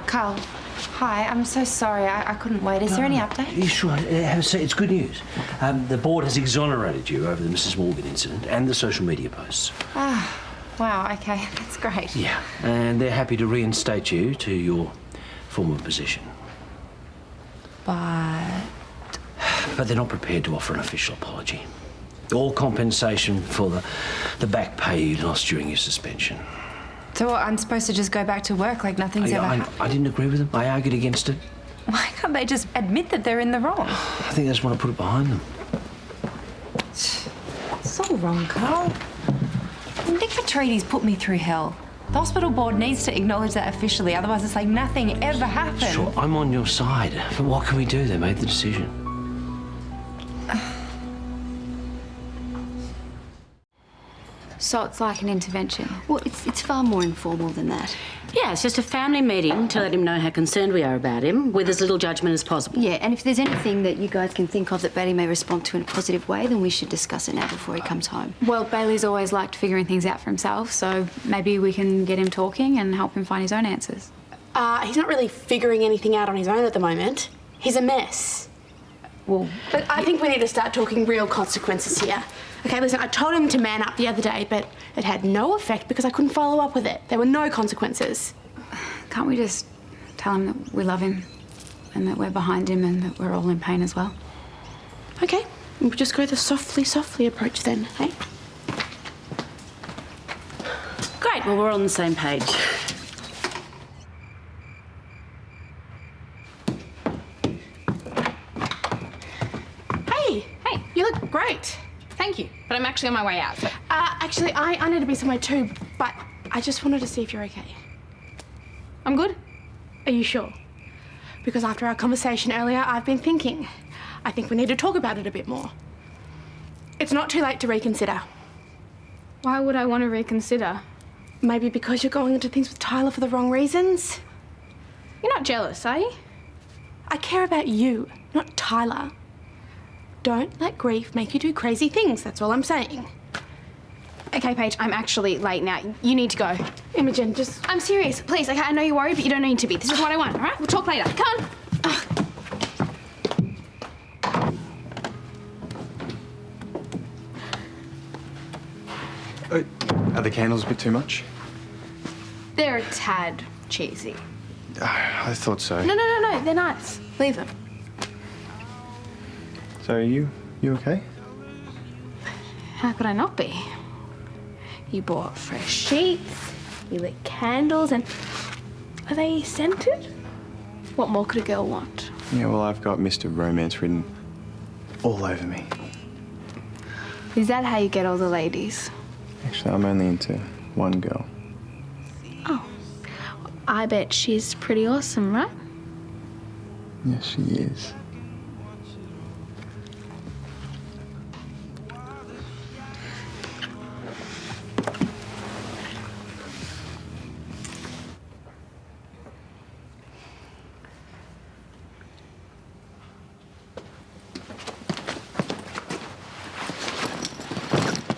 Karl. Hi, I'm so sorry. I couldn't wait. Is there any update? You sure? Have a say. It's good news. The board has exonerated you over the Mrs. Morgan incident and the social media posts. Ah, wow, okay. That's great. Yeah. And they're happy to reinstate you to your former position. But they're not prepared to offer an official apology. All compensation for the back pay you lost during your suspension. So what, I'm supposed to just go back to work like nothing's ever happened? I didn't agree with them. I argued against it. Why can't they just admit that they're in the wrong? I think they just want to put it behind them. It's all wrong, Karl. Nick Petritti's put me through hell. The hospital board needs to acknowledge that officially, otherwise it's like nothing ever happened. Sure, I'm on your side. But what can we do? They made the decision. So it's like an intervention? Well, it's far more informal than that. Yeah, it's just a family meeting to let him know how concerned we are about him, with as little judgment as possible. Yeah, and if there's anything that you guys can think of that Bailey may respond to in a positive way, then we should discuss it now before he comes home. Well, Bailey's always liked figuring things out for himself, so maybe we can get him talking and help him find his own answers. He's not really figuring anything out on his own at the moment. He's a mess. Well, but I think we need to start talking real consequences here. Okay, listen, I told him to man up the other day, but it had no effect because I couldn't follow up with it. There were no consequences. Can't we just tell him that we love him and that we're behind him and that we're all in pain as well? Okay, we'll just go the softly approach then, hey? Great, well, we're on the same page. Hey, you look great. Thank you, but I'm actually on my way out. So. Actually, I need to be somewhere too, but I just wanted to see if you're okay. I'm good. Are you sure? Because after our conversation earlier, I've been thinking. I think we need to talk about it a bit more. It's not too late to reconsider. Why would I want to reconsider? Maybe because you're going into things with Tyler for the wrong reasons? You're not jealous, are you? I care about you, not Tyler. Don't let grief make you do crazy things, that's all I'm saying. Okay, Paige, I'm actually late now. You need to go. Imogen, just... I'm serious, please. Okay, I know you're worried, but you don't need to be. This is what I want, all right? We'll talk later. Come on. Are the candles a bit too much? They're a tad cheesy. I thought so. No. They're nice. Leave them. So are you okay? How could I not be? You bought fresh sheets, you lit candles, and are they scented? What more could a girl want? Yeah, well, I've got Mr. Romance written all over me. Is that how you get all the ladies? Actually, I'm only into one girl. Oh. I bet she's pretty awesome, right? Yes, she is.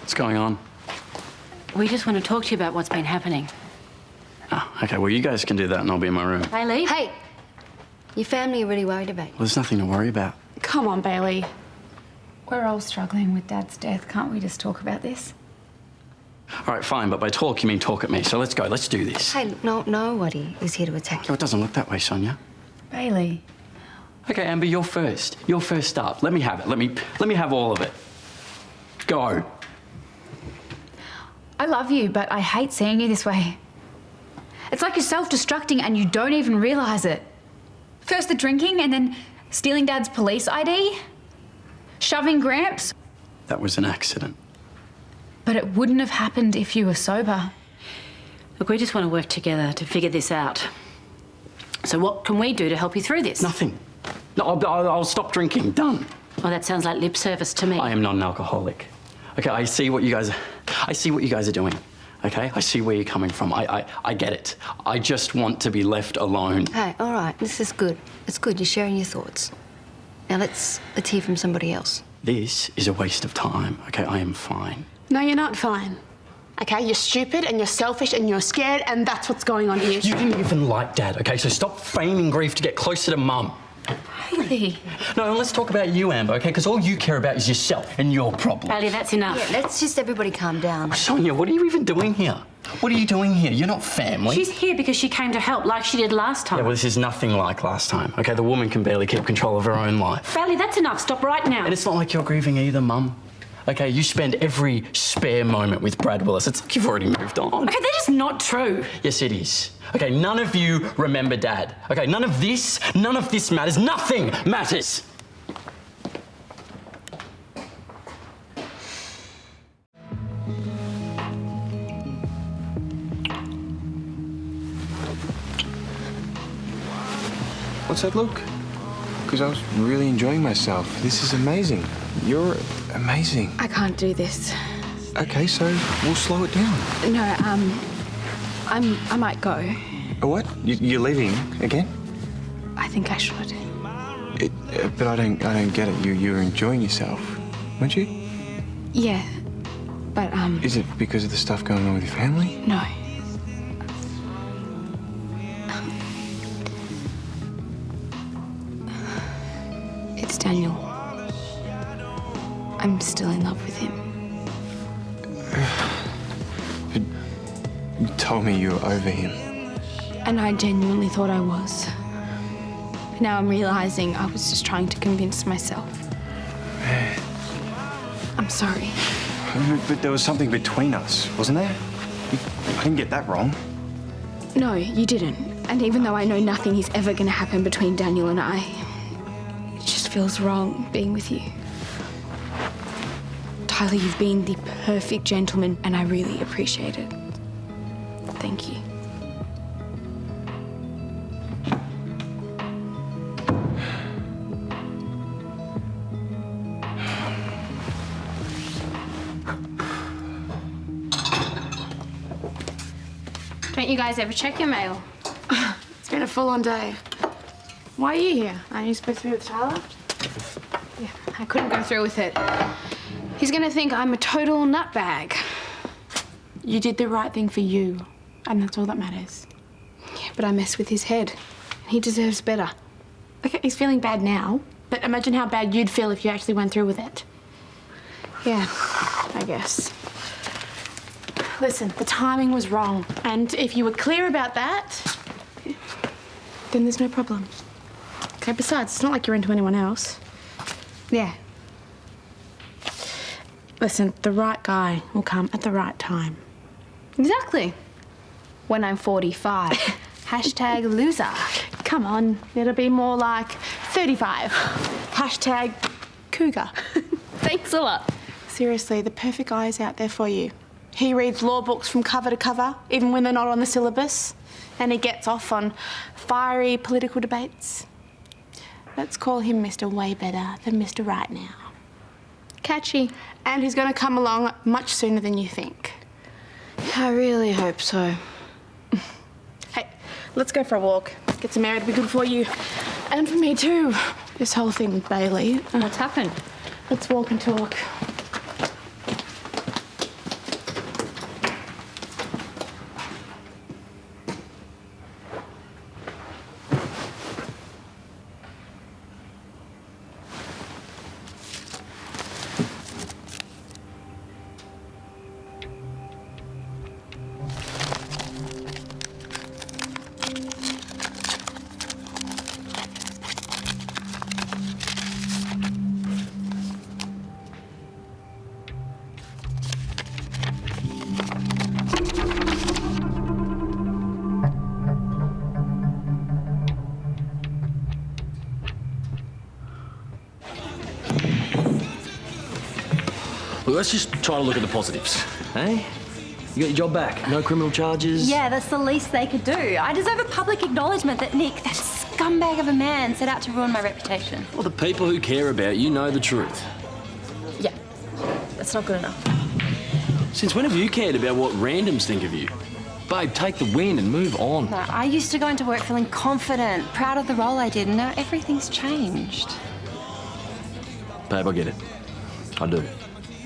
What's going on? We just want to talk to you about what's been happening. Oh, okay, well, you guys can do that and I'll be in my room. Bailey? Hey! Your family are really worried about you. Well, there's nothing to worry about. Come on, Bailey. We're all struggling with Dad's death. Can't we just talk about this? All right, fine, but by talk, you mean talk at me. So let's go, let's do this. Hey, nobody is here to attack you. Oh, it doesn't look that way, Sonia. Bailey, Okay, Amber, you're first. You're first up. Let me have it. Let me have all of it. Go. I love you, but I hate seeing you this way. It's like you're self-destructing and you don't even realise it. First the drinking and then stealing Dad's police ID. Shoving Gramps. That was an accident. But it wouldn't have happened if you were sober. Look, we just want to work together to figure this out. So what can we do to help you through this? Nothing. No, I'll stop drinking. Done. Well, that sounds like lip service to me. I am not an alcoholic. Okay, I see what you guys are doing. Okay, I see where you're coming from. I get it. I just want to be left alone. Hey, all right, this is good. It's good. You're sharing your thoughts. Now let's hear from somebody else. This is a waste of time. Okay, I am fine. No, you're not fine. Okay, you're stupid and you're selfish and you're scared, and that's what's going on here. You didn't even like Dad, okay? So stop feigning grief to get closer to Mum. Really? No, let's talk about you, Amber, okay? Because all you care about is yourself and your problems. Bailey, that's enough. Yeah, let's just everybody calm down. Sonia, what are you even doing here? What are you doing here? You're not family. She's here because she came to help, like she did last time. Yeah, well, this is nothing like last time, okay? The woman can barely keep control of her own life. Bailey, that's enough. Stop right now. And it's not like you're grieving either, Mum. Okay, you spend every spare moment with Brad Willis. It's like you've already moved on. Okay, that is not true. Yes, it is. Okay, none of you remember Dad. Okay, none of this matters. Nothing matters. What's that look? Because I was really enjoying myself. This is amazing. You're amazing. I can't do this. Okay, so we'll slow it down. No, I might go. What? You're leaving again? I think I should. But I don't get it. You were enjoying yourself, weren't you? Yeah, but Is it because of the stuff going on with your family? No. It's Daniel. I'm still in love with him. But you told me you were over him. And I genuinely thought I was. Now I'm realizing I was just trying to convince myself. I'm sorry. But there was something between us, wasn't there? I didn't get that wrong. No, you didn't. And even though I know nothing is ever going to happen between Daniel and I, it just feels wrong being with you. Tyler, you've been the perfect gentleman, and I really appreciate it. Thank you. Don't you guys ever check your mail? It's been a full-on day. Why are you here? Aren't you supposed to be with Tyler? Yeah, I couldn't go through with it. He's gonna think I'm a total nutbag. You did the right thing for you, and that's all that matters. Yeah, but I messed with his head. He deserves better. Okay, he's feeling bad now, but imagine how bad you'd feel if you actually went through with it. Yeah, I guess. Listen, the timing was wrong, and if you were clear about that, then there's no problem. Okay, besides, it's not like you're into anyone else. Yeah. Listen, the right guy will come at the right time. Exactly. When I'm 45. Hashtag loser. Come on, it'll be more like 35. Hashtag cougar. Thanks a lot. Seriously, the perfect guy is out there for you. He reads law books from cover to cover, even when they're not on the syllabus. And he gets off on fiery political debates. Let's call him Mr. Way Better than Mr. Right Now. Catchy. And he's going to come along much sooner than you think. I really hope so. Hey, let's go for a walk. Get some air, it'll be good for you. And for me too. This whole thing with Bailey. What's happened? Let's walk and talk. Well, let's just try to look at the positives, eh? You got your job back, no criminal charges. Yeah, that's the least they could do. I deserve a public acknowledgement that Nick, that scumbag of a man, set out to ruin my reputation. Well, the people who care about you know the truth. Yeah, that's not good enough. Since when have you cared about what randoms think of you? Babe, take the win and move on. No, I used to go into work feeling confident, proud of the role I did, and now everything's changed. Babe, I get it. I do.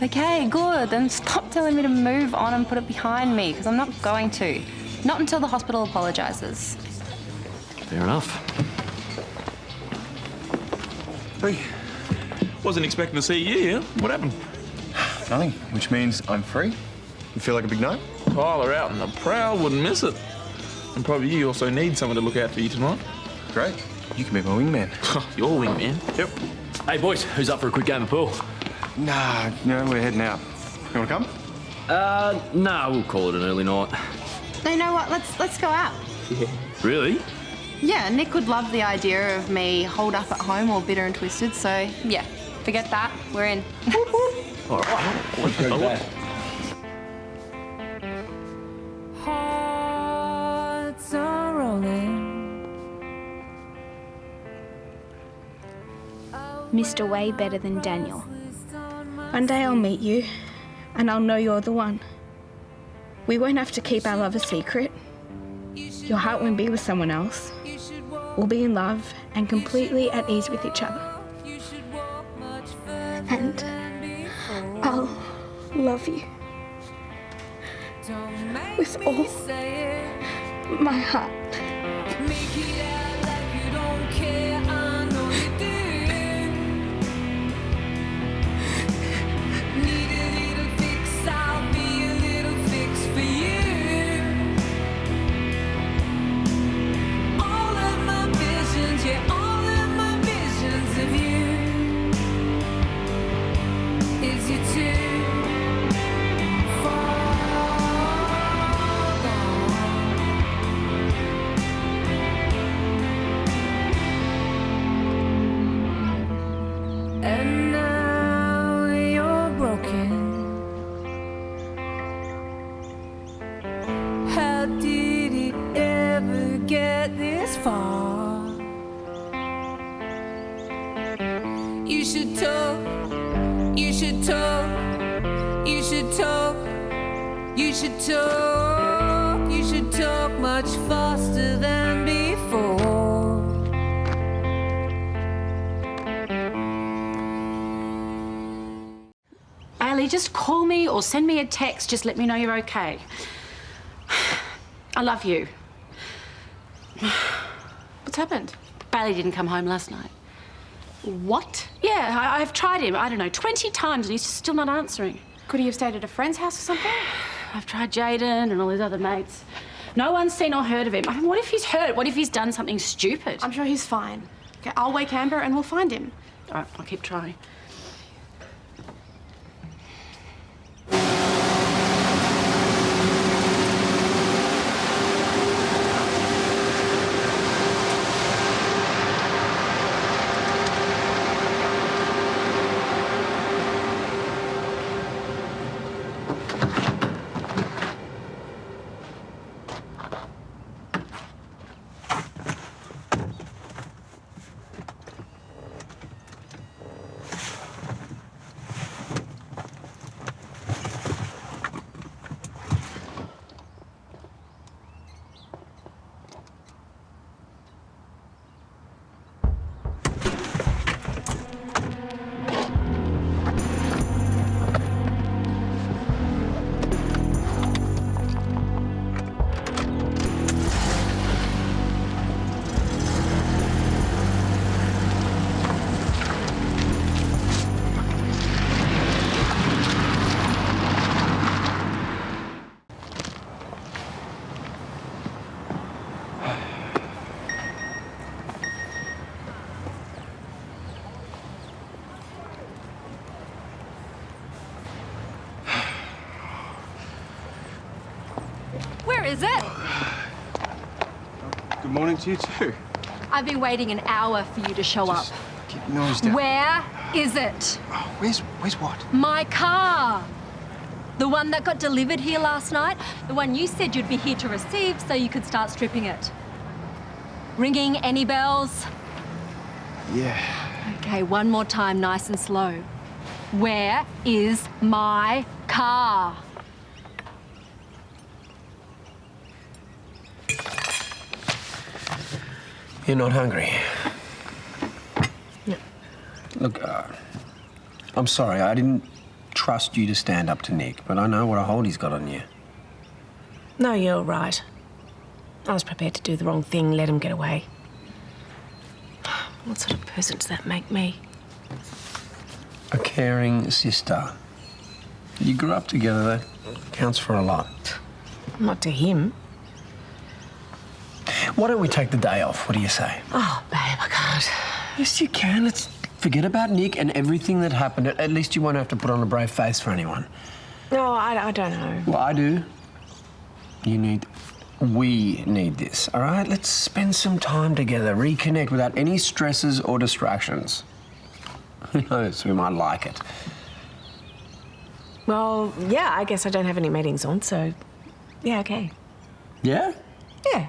Okay, good. Then stop telling me to move on and put it behind me, because I'm not going to. Not until the hospital apologises. Fair enough. Hey, wasn't expecting to see you. What happened? Nothing, which means I'm free. You feel like a big night? Tyler out on the prowl, wouldn't miss it. And probably you also need someone to look out for you tonight. Great. You can be my wingman. Your wingman? Yep. Hey, boys, who's up for a quick game of pool? Nah, no, we're heading out. You want to come? Nah, we'll call it an early night. No, you know what? Let's go out. Yeah. Really? Yeah, Nick would love the idea of me holed up at home all bitter and twisted, so yeah, forget that. We're in. All right, let's go back. Hearts are rolling. Mr. Way better than Daniel. One day I'll meet you, and I'll know you're the one. We won't have to keep our love a secret. Your heart won't be with someone else. We'll be in love and completely at ease with each other. And I'll love you with all my heart. You should talk much faster than before. Ali, just call me or send me a text. Just let me know you're okay. I love you. What's happened? Bailey didn't come home last night. What? Yeah, I've tried him, I don't know, 20 times and he's still not answering. Could he have stayed at a friend's house or something? I've tried Jaden and all his other mates. No one's seen or heard of him. I mean, what if he's hurt? What if he's done something stupid? I'm sure he's fine. Okay, I'll wake Amber and we'll find him. All right, I'll keep trying. Where is it? Good morning to you too. I've been waiting an hour for you to show up. Keep your noise down. Where is it? Oh, where's what? My car. The one that got delivered here last night. The one you said you'd be here to receive so you could start stripping it. Ringing any bells? Yeah. Okay, one more time, nice and slow. Where is my car? You're not hungry? No. Look, I'm sorry, I didn't trust you to stand up to Nick, but I know what a hold he's got on you. No, you're right. I was prepared to do the wrong thing, let him get away. What sort of person does that make me? A caring sister. You grew up together, that counts for a lot. Not to him. Why don't we take the day off? What do you say? Oh, babe, I can't. Yes, you can. Let's forget about Nick and everything that happened. At least you won't have to put on a brave face for anyone. No, I don't know. Well, I do. We need this, all right? Let's spend some time together, reconnect without any stresses or distractions. Who knows, we might like it. Well, yeah, I guess I don't have any meetings on, so yeah, okay. Yeah? Yeah.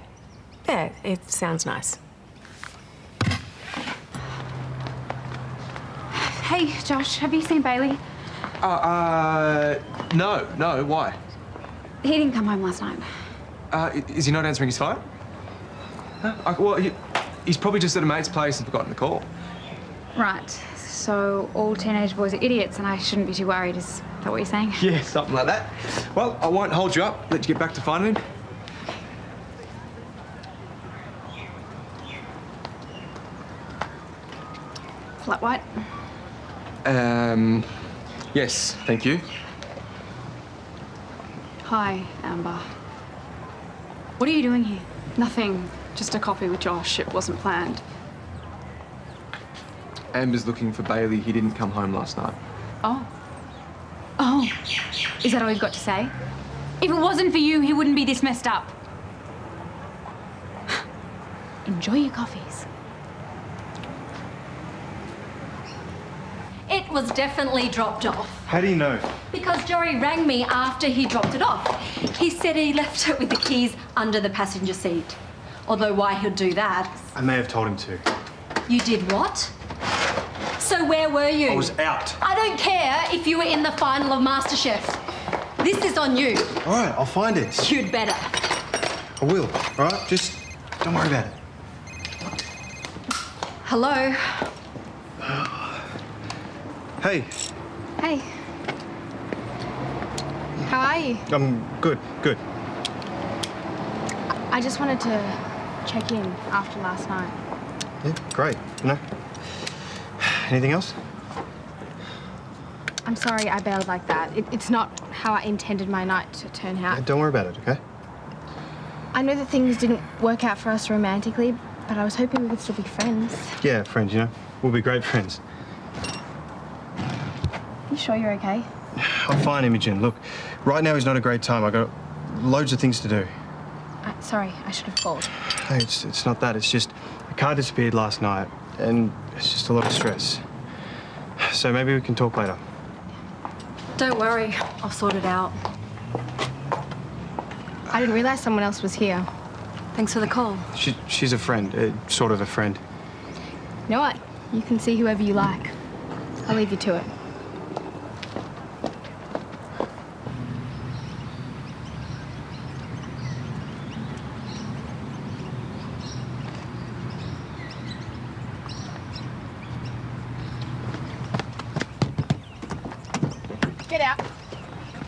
Yeah, it sounds nice. Hey, Josh, have you seen Bailey? No, why? He didn't come home last night. Is he not answering his phone? Huh? Well, he's probably just at a mate's place and forgotten to call. Right, so all teenage boys are idiots and I shouldn't be too worried, is that what you're saying? Yeah, something like that. Well, I won't hold you up. Let you get back to finding him. Flat white? Yes, thank you. Hi, Amber. What are you doing here? Nothing. Just a coffee with Josh. It wasn't planned. Amber's looking for Bailey. He didn't come home last night. Oh. Oh. Is that all you've got to say? If it wasn't for you, he wouldn't be this messed up. Enjoy your coffees. It was definitely dropped off. How do you know? Because Jory rang me after he dropped it off. He said he left it with the keys under the passenger seat. Although why he'd do that... I may have told him to. You did what? So where were you? I was out. I don't care if you were in the final of MasterChef. This is on you. All right, I'll find it. You'd better. I will, all right? Just don't worry about it. Hello? Hey. Hey. How are you? I'm good. I just wanted to check in after last night. Yeah, great. Anything else? I'm sorry I bailed like that. It's not how I intended my night to turn out. Yeah, don't worry about it, okay? I know that things didn't work out for us romantically, but I was hoping we could still be friends. Yeah, friends, We'll be great friends. You sure you're okay? I'm fine, Imogen. Look, right now is not a great time. I got loads of things to do. Sorry, I should have called. Hey, it's not that. It's just the car disappeared last night, and it's just a lot of stress. So maybe we can talk later. Don't worry, I'll sort it out. I didn't realise someone else was here. Thanks for the call. She's a friend, sort of a friend. You know what? You can see whoever you like. I'll leave you to it. Get out.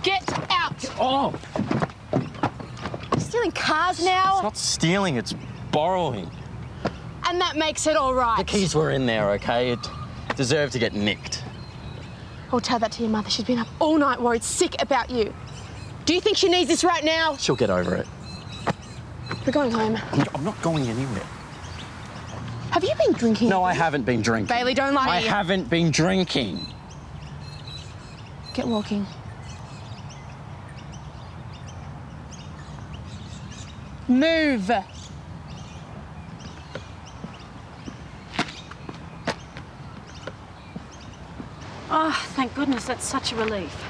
Get out! Oh! Stealing cars now? It's not stealing, it's borrowing. And that makes it all right. The keys were in there, okay? It deserved to get nicked. I'll tell that to your mother. She's been up all night worried sick about you. Do you think she needs this right now? She'll get over it. We're going home. I'm not going anywhere. Have you been drinking? No, I haven't been drinking. Bailey, don't lie to I you. haven't been drinking. Get walking. Move. Oh, thank goodness, that's such a relief.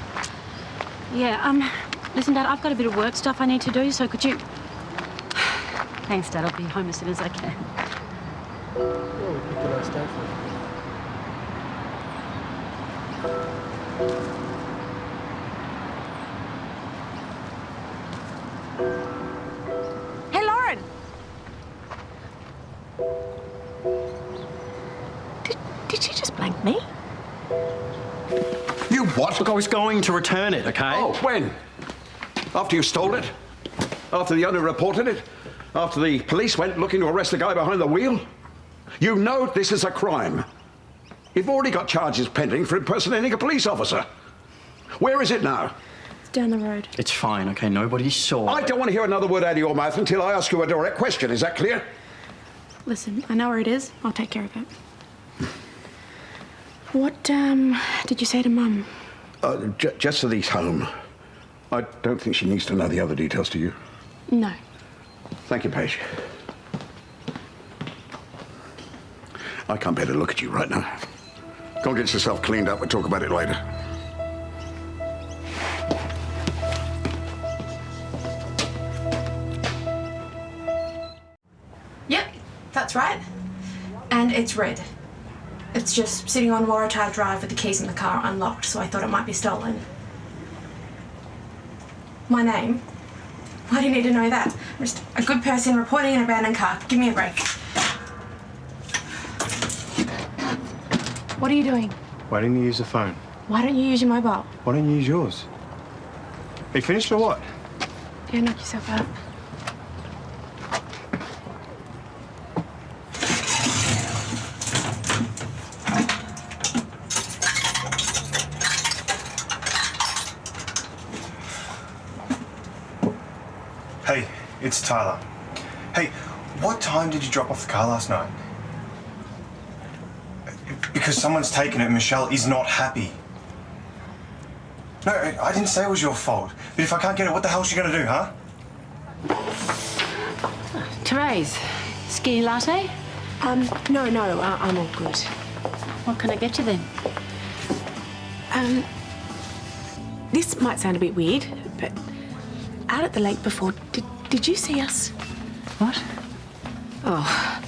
Yeah, listen, Dad, I've got a bit of work stuff I need to do, so could you... Thanks, Dad, I'll be home as soon as I can. Hey, Lauren! Did you just blank me? You what? Look, I was going to return it, okay? Oh, when? After you stole it? After the owner reported it? After the police went looking to arrest the guy behind the wheel? You know this is a crime. You've already got charges pending for impersonating a police officer. Where is it now? It's down the road. It's fine, okay? Nobody saw I don't want to hear another word out of your mouth until I ask you a direct question. Is that clear? Listen, I know where it is. I'll take care of it. What, did you say to Mum? Just that he's home. I don't think she needs to know the other details, do you? No. Thank you, Paige. I can't bear to look at you right now. Go and get yourself cleaned up. We'll talk about it later. Yep, that's right. And it's red. It's just sitting on Waratah Drive with the keys in the car unlocked, so I thought it might be stolen. My name? Why do you need to know that? I'm just a good person reporting an abandoned car. Give me a break. What are you doing? Why didn't you use the phone? Why don't you use your mobile? Why don't you use yours? Are you finished or what? Yeah, knock yourself out. Hey, it's Tyler. Hey, what time did you drop off the car last night? Because someone's taken it and Michelle is not happy. No, I didn't say it was your fault. But if I can't get it, what the hell is she going to do, huh? Therese, skinny latte? No, I'm all good. What can I get you then? This might sound a bit weird, but out at the lake before, did you see us? What? Oh,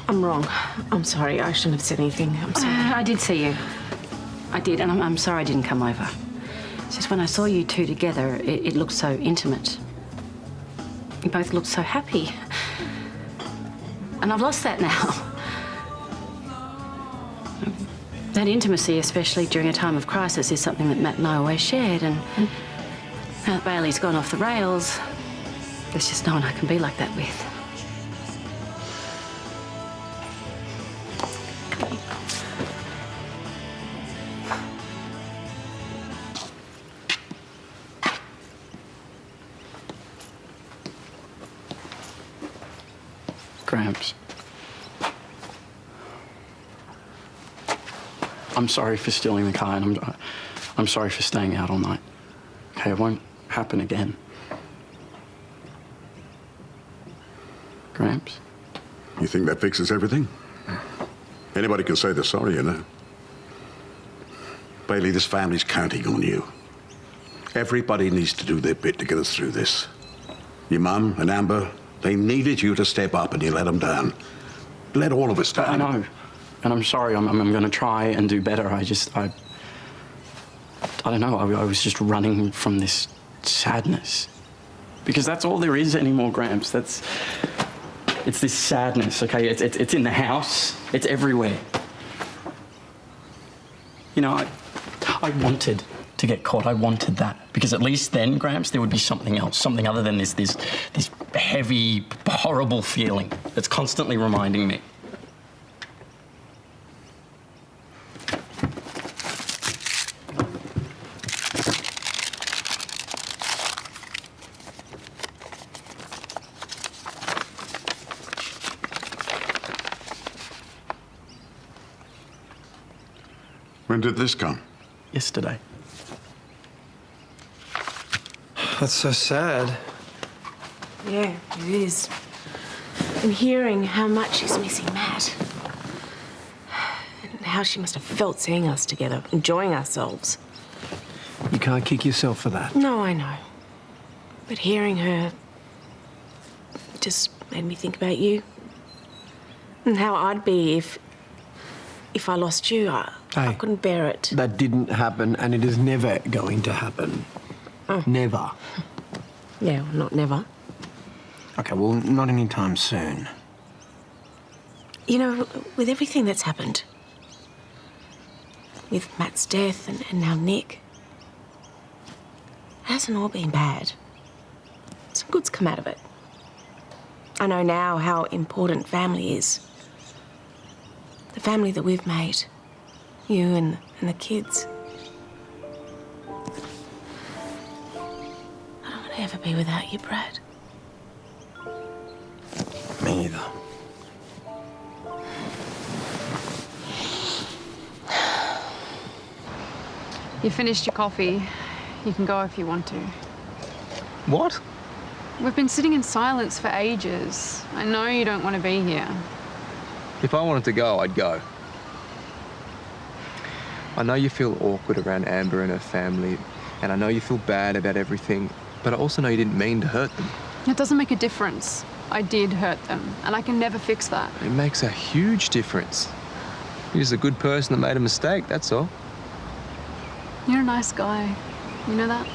I'm wrong. I'm sorry. I shouldn't have said anything. I'm sorry. I did see you. I did, and I'm sorry I didn't come over. It's just when I saw you two together, it looked so intimate. You both looked so happy. And I've lost that now. That intimacy, especially during a time of crisis, is something that Matt and I always shared. And now that Bailey's gone off the rails, there's just no one I can be like that with. Gramps. I'm sorry for stealing the car, and I'm sorry for staying out all night. Okay, it won't happen again. Gramps? You think that fixes everything? Anybody can say they're sorry, you know. Bailey, this family's counting on you. Everybody needs to do their bit to get us through this. Your mum and Amber, they needed you to step up and you let them down. Let all of us down. I know. And I'm sorry, I'm going to try and do better. I don't know, I was just running from this sadness. Because that's all there is anymore, Gramps. It's this sadness, okay? It's in the house. It's everywhere. You know, I wanted to get caught. I wanted that. Because at least then, Gramps, there would be something else, something other than this heavy, horrible feeling that's constantly reminding me. When did this come? Yesterday. That's so sad. Yeah, it is. And hearing how much he's missing Matt. And how she must have felt seeing us together, enjoying ourselves. You can't kick yourself for that. No, I know. But hearing her just made me think about you. And how I'd be if I lost you. I couldn't bear it. That didn't happen, and it is never going to happen. Oh. Never. Yeah, well, not never. Okay, well, not anytime soon. You know, with everything that's happened, with Matt's death and now Nick, it hasn't all been bad. Some good's come out of it. I know now how important family is. The family that we've made. You and the kids. I don't want to ever be without you, Brad. Me either. You finished your coffee. You can go if you want to. What? We've been sitting in silence for ages. I know you don't want to be here. If I wanted to go, I'd go. I know you feel awkward around Amber and her family, and I know you feel bad about everything, but I also know you didn't mean to hurt them. It doesn't make a difference. I did hurt them, and I can never fix that. It makes a huge difference. You're just a good person that made a mistake, that's all. You're a nice guy. You know that?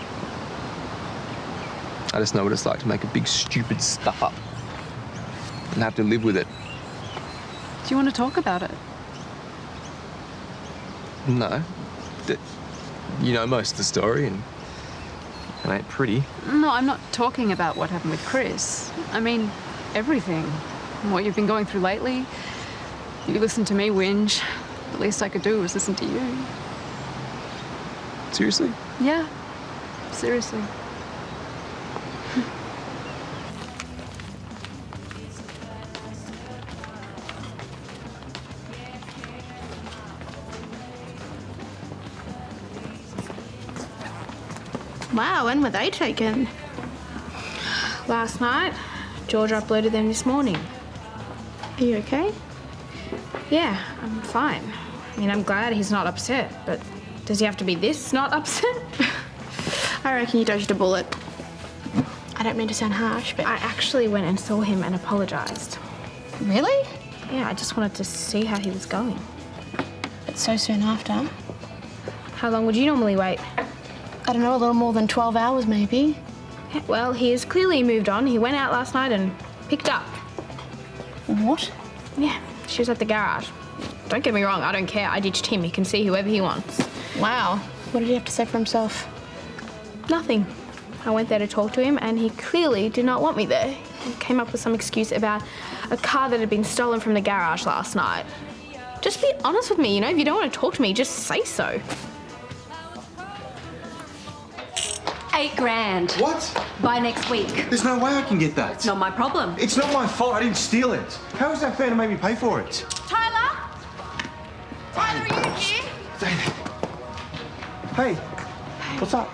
I just know what it's like to make a big, stupid stuff up and have to live with it. Do you want to talk about it? No. You know most of the story, and it ain't pretty. No, I'm not talking about what happened with Chris. I mean, everything. What you've been going through lately. You listened to me whinge. The least I could do was listen to you. Seriously? Yeah, seriously. Wow, when were they taken? Last night. George uploaded them this morning. Are you okay? Yeah, I'm fine. I mean, I'm glad he's not upset, but does he have to be this not upset? I reckon you dodged a bullet. I don't mean to sound harsh, but I actually went and saw him and apologised. Really? Yeah, I just wanted to see how he was going. But so soon after. How long would you normally wait? I don't know, a little more than 12 hours maybe. Yeah, well, he has clearly moved on. He went out last night and picked up. What? Yeah, she was at the garage. Don't get me wrong, I don't care. I ditched him. He can see whoever he wants. Wow. What did he have to say for himself? Nothing. I went there to talk to him and he clearly did not want me there. He came up with some excuse about a car that had been stolen from the garage last night. Just be honest with me, you know? If you don't want to talk to me, just say so. $8 grand. What? By next week. There's no way I can get that. It's not my problem. It's not my fault. I didn't steal it. How is that fair to make me pay for it? Tyler? Tyler, are you here? Hey, what's up?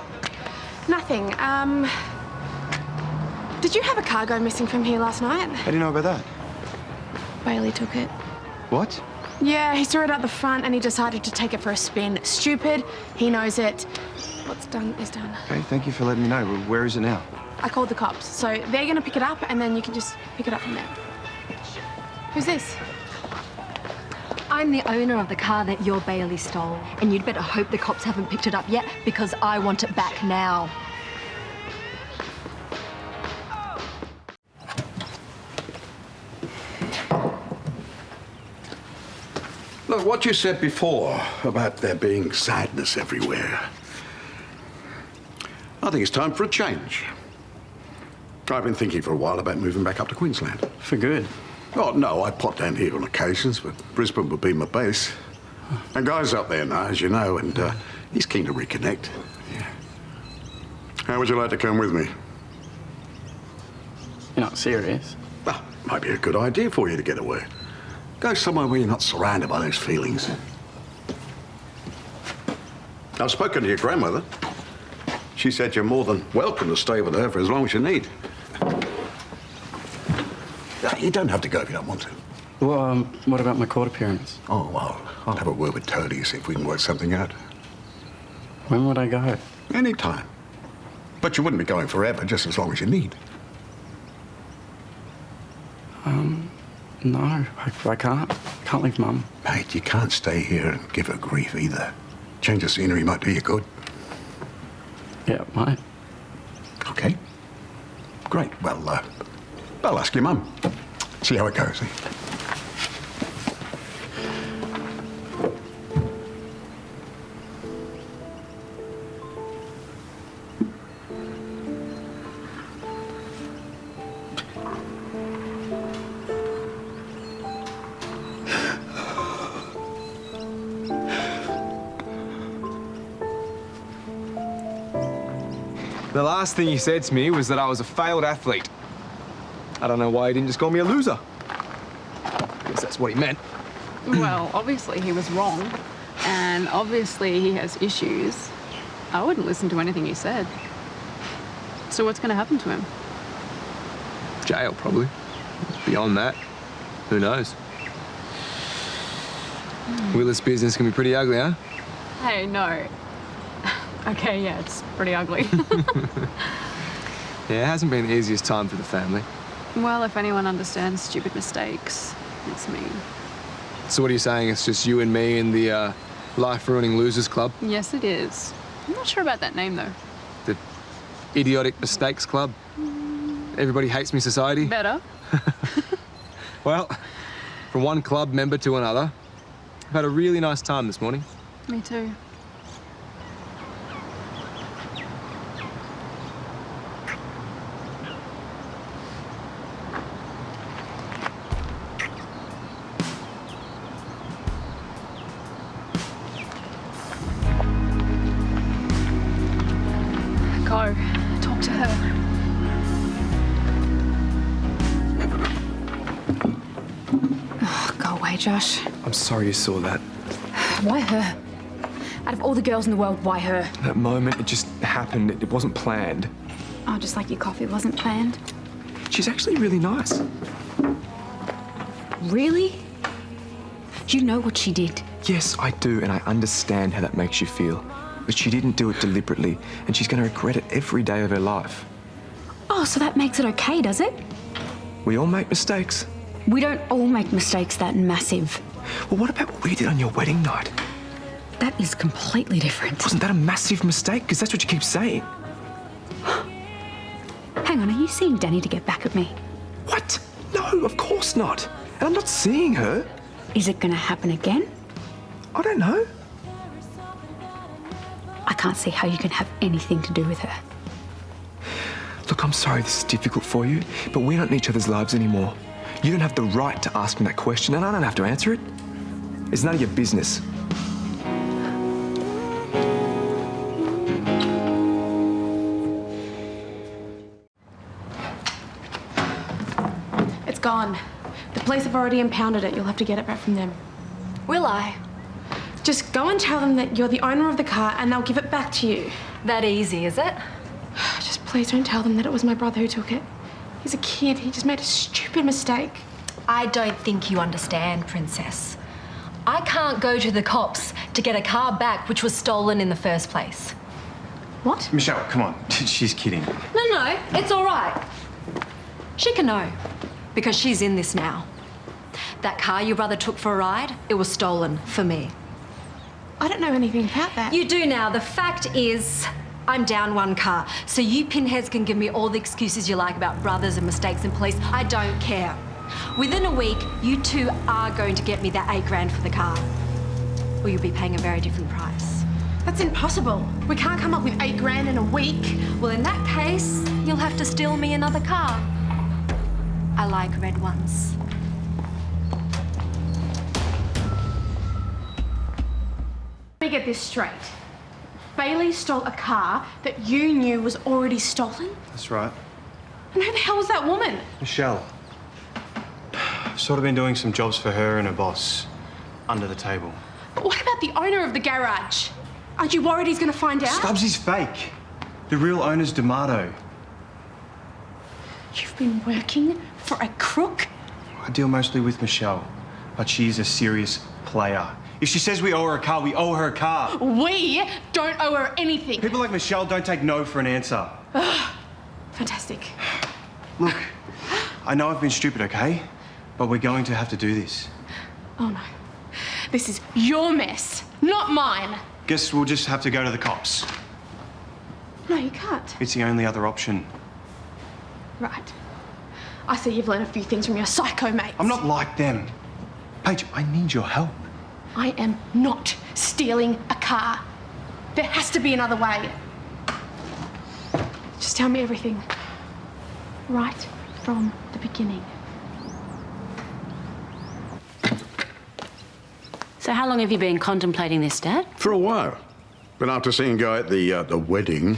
Nothing. Did you have a car go missing from here last night? How do you know about that? Bailey took it. What? Yeah, he saw it at the front and he decided to take it for a spin. Stupid. He knows it. What's done is done. Okay, thank you for letting me know. Where is it now? I called the cops, so they're gonna pick it up and then you can just pick it up from there. Who's this? I'm the owner of the car that your Bailey stole, and you'd better hope the cops haven't picked it up yet, because I want it back now. Look, what you said before about there being sadness everywhere, I think it's time for a change. I've been thinking for a while about moving back up to Queensland. For good? Oh, no, I pop down here on occasions, but Brisbane would be my base. And Guy's up there now, as you know, and he's keen to reconnect. Yeah. How would you like to come with me? You're not serious? Well, might be a good idea for you to get away. Go somewhere where you're not surrounded by those feelings. I've spoken to your grandmother. She said you're more than welcome to stay with her for as long as you need. You don't have to go if you don't want to. Well, what about my court appearance? Oh, well, I'll have a word with Toadie, see if we can work something out. When would I go? Any time. But you wouldn't be going forever, just as long as you need. No, I can't. Can't leave Mum. Mate, you can't stay here and give her grief either. Change of scenery might do you good. Yeah, it might. Okay. Great. Well, I'll ask your mum. See how it goes, eh? The last thing he said to me was that I was a failed athlete. I don't know why he didn't just call me a loser. Guess that's what he meant. Well, obviously he was wrong, and obviously he has issues. I wouldn't listen to anything he said. So what's going to happen to him? Jail, probably. Beyond that, who knows? Willis' business can be pretty ugly, huh? Hey, no. Okay, yeah, it's pretty ugly. Yeah, it hasn't been the easiest time for the family. Well, if anyone understands stupid mistakes, it's me. So what are you saying? It's just you and me in the life-ruining losers club? Yes, it is. I'm not sure about that name, though. The idiotic mistakes club? Everybody hates me society? Better. Well, from one club member to another, I've had a really nice time this morning. Me too. Go. Talk to her. Oh, go away, Josh. I'm sorry you saw that. Why her? Out of all the girls in the world, why her? That moment, it just happened. It wasn't planned. Oh, just like your coffee wasn't planned. She's actually really nice. Really? You know what she did? Yes, I do, and I understand how that makes you feel. But she didn't do it deliberately, and she's going to regret it every day of her life. Oh, so that makes it okay, does it? We all make mistakes. We don't all make mistakes that massive. Well, what about what we did on your wedding night? That is completely different. Wasn't that a massive mistake? Because that's what you keep saying. Hang on, are you seeing Danny to get back at me? What? No, of course not. And I'm not seeing her. Is it going to happen again? I don't know. I can't see how you can have anything to do with her. Look, I'm sorry this is difficult for you, but we don't need each other's lives anymore. You don't have the right to ask me that question, and I don't have to answer it. It's none of your business. It's gone. The police have already impounded it. You'll have to get it back from them. Will I? Just go and tell them that you're the owner of the car and they'll give it back to you. That easy, is it? Just please don't tell them that it was my brother who took it. He's a kid. He just made a stupid mistake. I don't think you understand, Princess. I can't go to the cops to get a car back which was stolen in the first place. What? Michelle, come on. She's kidding. No, it's all right. She can know, because she's in this now. That car your brother took for a ride, it was stolen for me. I don't know anything about that. You do now. The fact is, I'm down one car, so you pinheads can give me all the excuses you like about brothers and mistakes in police. I don't care. Within a week, you two are going to get me that $8 grand for the car, or you'll be paying a very different price. That's impossible. We can't come up with $8 grand in a week. Well, in that case, you'll have to steal me another car. I like red ones. Let me get this straight. Bailey stole a car that you knew was already stolen? That's right. And who the hell was that woman? Michelle. I've sort of been doing some jobs for her and her boss under the table. But what about the owner of the garage? Aren't you worried he's going to find out? Stubbsy's fake. The real owner's D'Amato. You've been working for a crook? I deal mostly with Michelle, but she's a serious player. If she says we owe her a car, we owe her a car. We don't owe her anything. People like Michelle don't take no for an answer. Fantastic. Look, I know I've been stupid, okay? But we're going to have to do this. Oh no. This is your mess, not mine. Guess we'll just have to go to the cops. No, you can't. It's the only other option. Right. I see you've learned a few things from your psycho mates. I'm not like them. Paige, I need your help. I am not stealing a car. There has to be another way. Just tell me everything. Right from the beginning. So how long have you been contemplating this, Dad? For a while. But after seeing Guy at the wedding,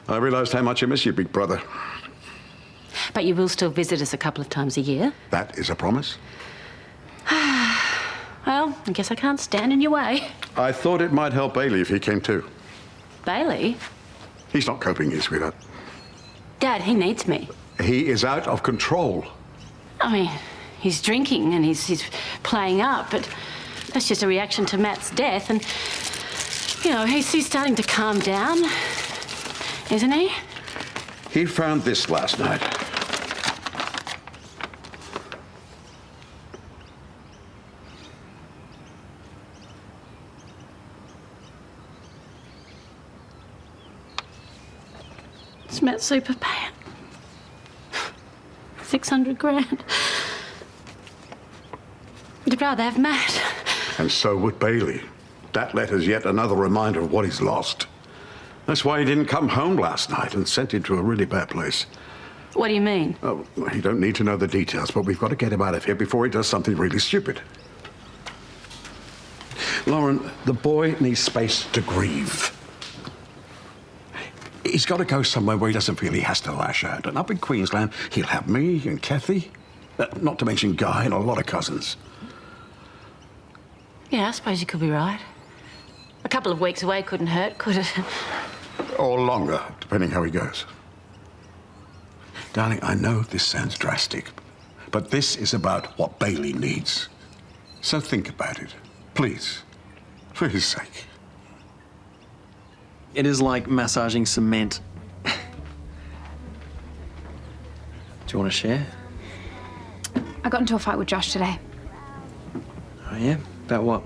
I realised how much I miss you, big brother. But you will still visit us a couple of times a year? That is a promise. Well, I guess I can't stand in your way. I thought it might help Bailey if he came too. Bailey? He's not coping here, sweetheart. Dad, he needs me. He is out of control. I mean, he's drinking and he's playing up, but that's just a reaction to Matt's death. And, you know, he's starting to calm down, isn't he? He found this last night. It's Matt's super paying. 600 grand. You'd rather have Matt. And so would Bailey. That letter's yet another reminder of what he's lost. That's why he didn't come home last night and sent him to a really bad place. What do you mean? Oh, you don't need to know the details, but we've got to get him out of here before he does something really stupid. Lauren, the boy needs space to grieve. He's got to go somewhere where he doesn't feel he has to lash out. And up in Queensland, he'll have me and Kathy, not to mention Guy and a lot of cousins. Yeah, I suppose you could be right. A couple of weeks away couldn't hurt, could it? Or longer, depending how he goes. Darling, I know this sounds drastic, but this is about what Bailey needs. So think about it, please, for his sake. It is like massaging cement. Do you want to share? I got into a fight with Josh today. Oh, yeah? About what?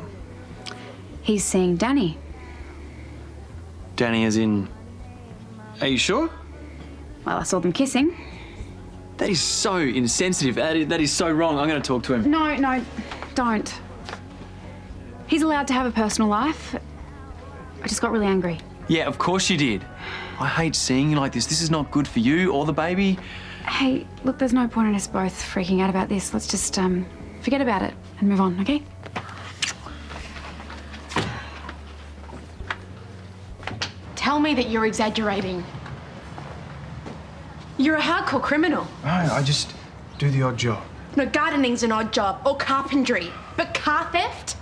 He's seeing Danny. Danny as in... Are you sure? Well, I saw them kissing. That is so insensitive. That is so wrong. I'm going to talk to him. No, don't. He's allowed to have a personal life. I just got really angry. Yeah, of course you did. I hate seeing you like this. This is not good for you or the baby. Hey, look, there's no point in us both freaking out about this. Let's just, forget about it and move on, okay? Tell me that you're exaggerating. You're a hardcore criminal. No, I just do the odd job. No, gardening's an odd job, or carpentry. But car theft?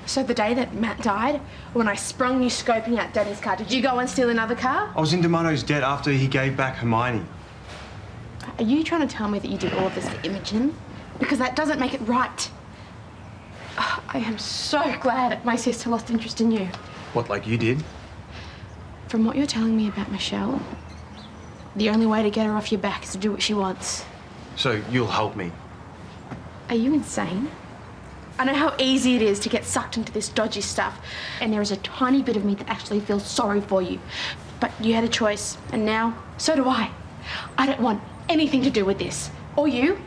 So the day that Matt died, when I sprung you scoping out Daddy's car, did you go and steal another car? I was in D'Amato's debt after he gave back Hermione. Are you trying to tell me that you did all of this for Imogen? Because that doesn't make it right. Oh, I am so glad my sister lost interest in you. What, like you did? From what you're telling me about Michelle, the only way to get her off your back is to do what she wants. So you'll help me? Are you insane? I know how easy it is to get sucked into this dodgy stuff, and there is a tiny bit of me that actually feels sorry for you. But you had a choice, and now, so do I. I don't want anything to do with this, or you,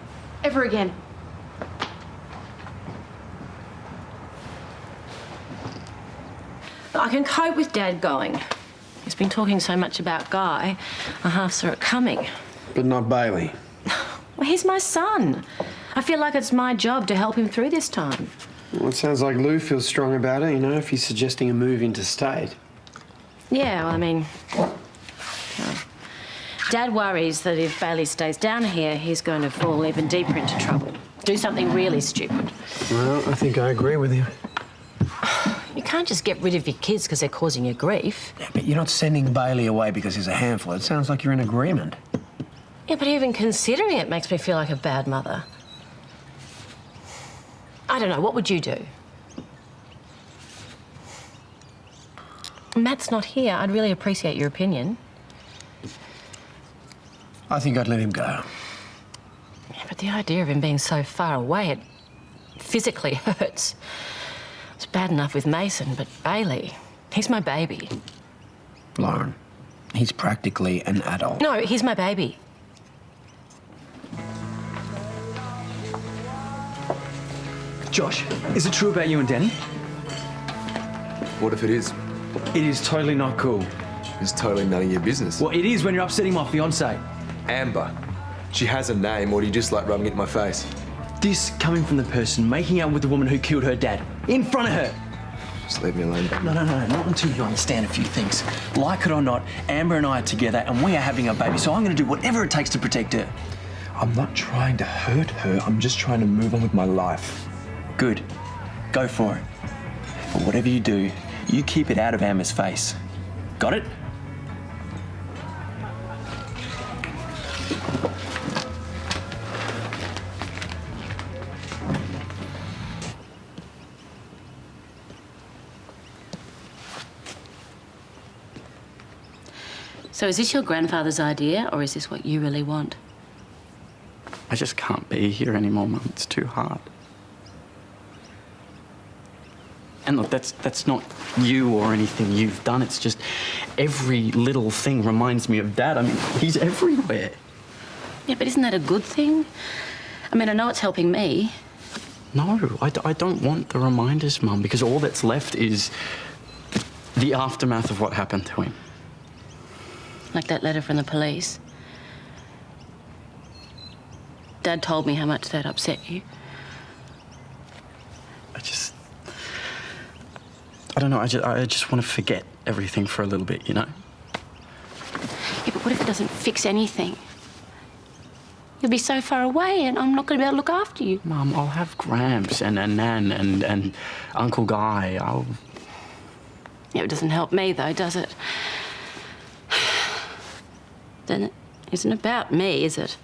ever again. I can cope with Dad going. He's been talking so much about Guy, I half saw it coming. But not Bailey. Well, he's my son. I feel like it's my job to help him through this time. Well, it sounds like Lou feels strong about it, you know, if he's suggesting a move interstate. Yeah, well, I mean, Dad worries that if Bailey stays down here, he's going to fall even deeper into trouble. Do something really stupid. Well, I think I agree with you. You can't just get rid of your kids because they're causing you grief. Yeah, but you're not sending Bailey away because he's a handful. It sounds like you're in agreement. Yeah, but even considering it makes me feel like a bad mother. I don't know, what would you do? Matt's not here. I'd really appreciate your opinion. I think I'd let him go. Yeah, but the idea of him being so far away, it physically hurts. It's bad enough with Mason, but Bailey, he's my baby. Lauren, he's practically an adult. No, he's my baby. Josh, is it true about you and Danny? What if it is? It is totally not cool. It's totally none of your business. Well, it is when you're upsetting my fiancée. Amber. She has a name, or do you just like rubbing it in my face? This coming from the person making out with the woman who killed her dad. In front of her. Just leave me alone. No, not until you understand a few things. Like it or not, Amber and I are together and we are having a baby, so I'm going to do whatever it takes to protect her. I'm not trying to hurt her. I'm just trying to move on with my life. Good. Go for it. But whatever you do, you keep it out of Amber's face. Got it? So is this your grandfather's idea, or is this what you really want? I just can't be here anymore, Mum. It's too hard. And look, that's not you or anything you've done. It's just every little thing reminds me of Dad. I mean, he's everywhere. Yeah, but isn't that a good thing? I mean, I know it's helping me. No, I don't want the reminders, Mum, because all that's left is the aftermath of what happened to him. Like that letter from the police. Dad told me how much that upset you. I don't know, I just want to forget everything for a little bit, you know? Yeah, but what if it doesn't fix anything? You'll be so far away and I'm not going to be able to look after you. Mum, I'll have Gramps and Nan and Uncle Guy. Yeah, it doesn't help me though, does it? Then it isn't about me, is it?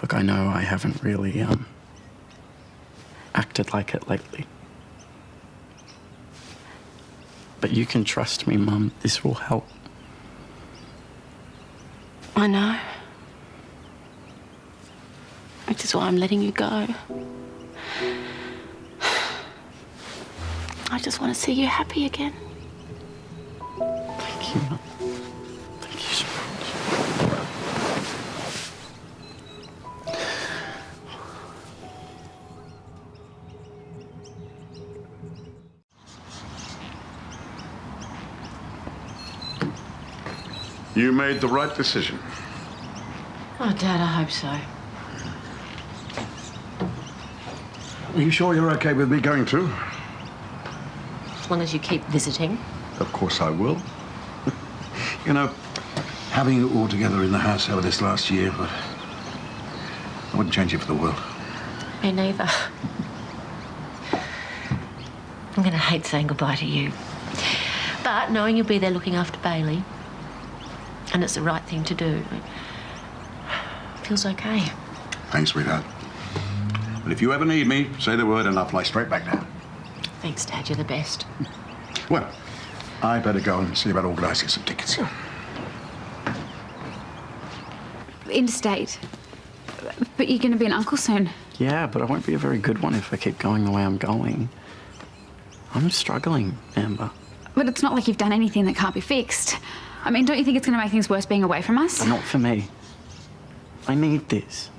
Look, I know I haven't really, acted like it lately. But you can trust me, Mum. This will help. I know. Which is why I'm letting you go. I just want to see you happy again. Thank you, Mum. Thank you so much. You made the right decision. Oh, Dad, I hope so. Are you sure you're okay with me going too? As long as you keep visiting. Of course I will. You know, having you all together in the house over this last year, but I wouldn't change it for the world. Me neither. I'm going to hate saying goodbye to you. But knowing you'll be there looking after Bailey, and it's the right thing to do, feels okay. Thanks, sweetheart. But if you ever need me, say the word and I'll fly straight back down. Thanks, Dad. You're the best. Well, I better go and see about organising some tickets. Interstate. But you're going to be an uncle soon. Yeah, but I won't be a very good one if I keep going the way I'm going. I'm struggling, Amber. But it's not like you've done anything that can't be fixed. I mean, don't you think it's going to make things worse being away from us? Not for me. I need this.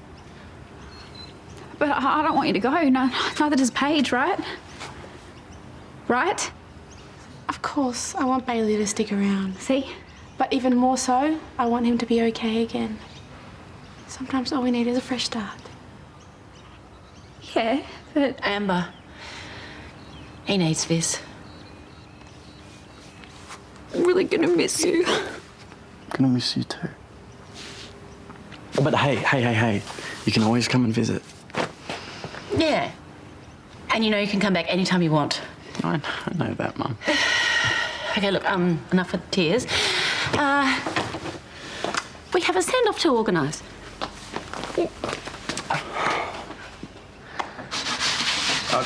But I don't want you to go. No, neither does Paige, right? Right? Of course, I want Bailey to stick around. See? But even more so, I want him to be okay again. Sometimes all we need is a fresh start. Yeah, but... Amber, he needs this. I'm really gonna miss you. I'm gonna miss you too. But hey, you can always come and visit. Yeah. And you know you can come back anytime you want. I know that, Mum. Okay, look, enough with tears. We have a send-off to organise.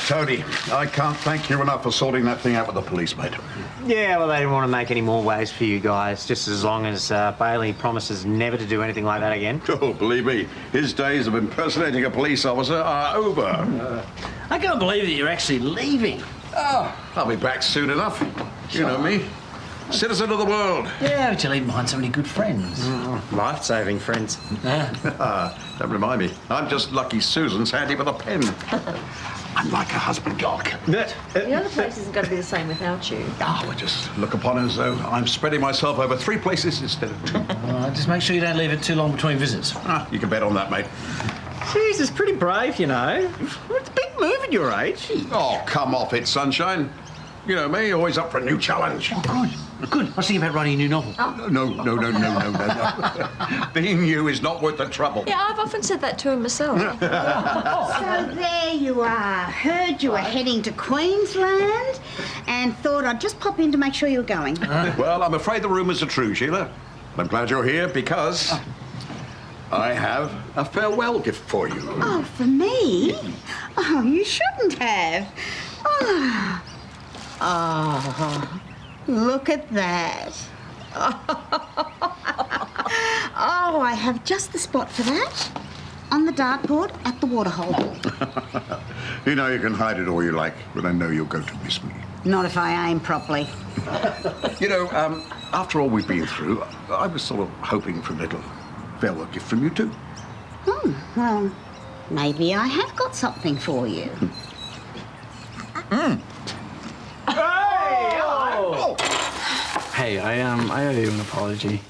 Tony, I can't thank you enough for sorting that thing out with the police, mate. Yeah, well, they didn't want to make any more waves for you guys, just as long as Bailey promises never to do anything like that again. Oh, believe me, his days of impersonating a police officer are over. I can't believe that you're actually leaving. Oh, I'll be back soon enough. You know me. Citizen of the world. Yeah, but you're leaving behind so many good friends. Life-saving friends. Don't remind me. I'm just lucky Susan's handy with a pen. I'm like a husband dog. The other place isn't going to be the same without you. I just look upon it as though I'm spreading myself over 3 places instead of 2. Just make sure you don't leave it too long between visits. You can bet on that, mate. Jeez, it's pretty brave, you know. It's a big move at your age. Oh, come off it, sunshine. You know me, always up for a new challenge. Oh, good. Good. I was thinking about writing a new novel. No. Being you is not worth the trouble. Yeah, I've often said that to him myself. So there you are. Heard you were heading to Queensland and thought I'd just pop in to make sure you were going. Well, I'm afraid the rumours are true, Sheila. I'm glad you're here because I have a farewell gift for you. Oh, for me? Oh, you shouldn't have. Oh, look at that. Oh, I have just the spot for that. On the dartboard at the waterhole. You know you can hide it all you like, but I know you're going to miss me. Not if I aim properly. You know, after all we've been through, I was sort of hoping for a little farewell gift from you too. Oh, well, maybe I have got something for you. Hey, I owe you an apology.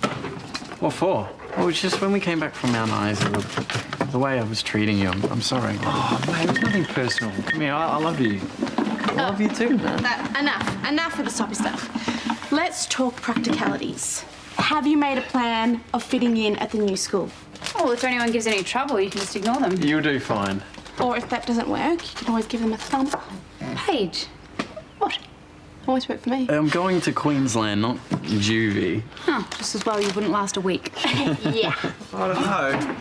What for? Well, it's just when we came back from Mount Isa, the way I was treating you, I'm sorry. Oh, mate, it was nothing personal. Come here, I love you. I love you too, man. Enough of the soppy stuff. Let's talk practicalities. Have you made a plan of fitting in at the new school? Well, if anyone gives any trouble, you can just ignore them. You'll do fine. Or if that doesn't work, you can always give them a thumb up. Paige. What? Always work for me. I'm going to Queensland, not juvie. Oh, just as well you wouldn't last a week. Yeah. I don't know.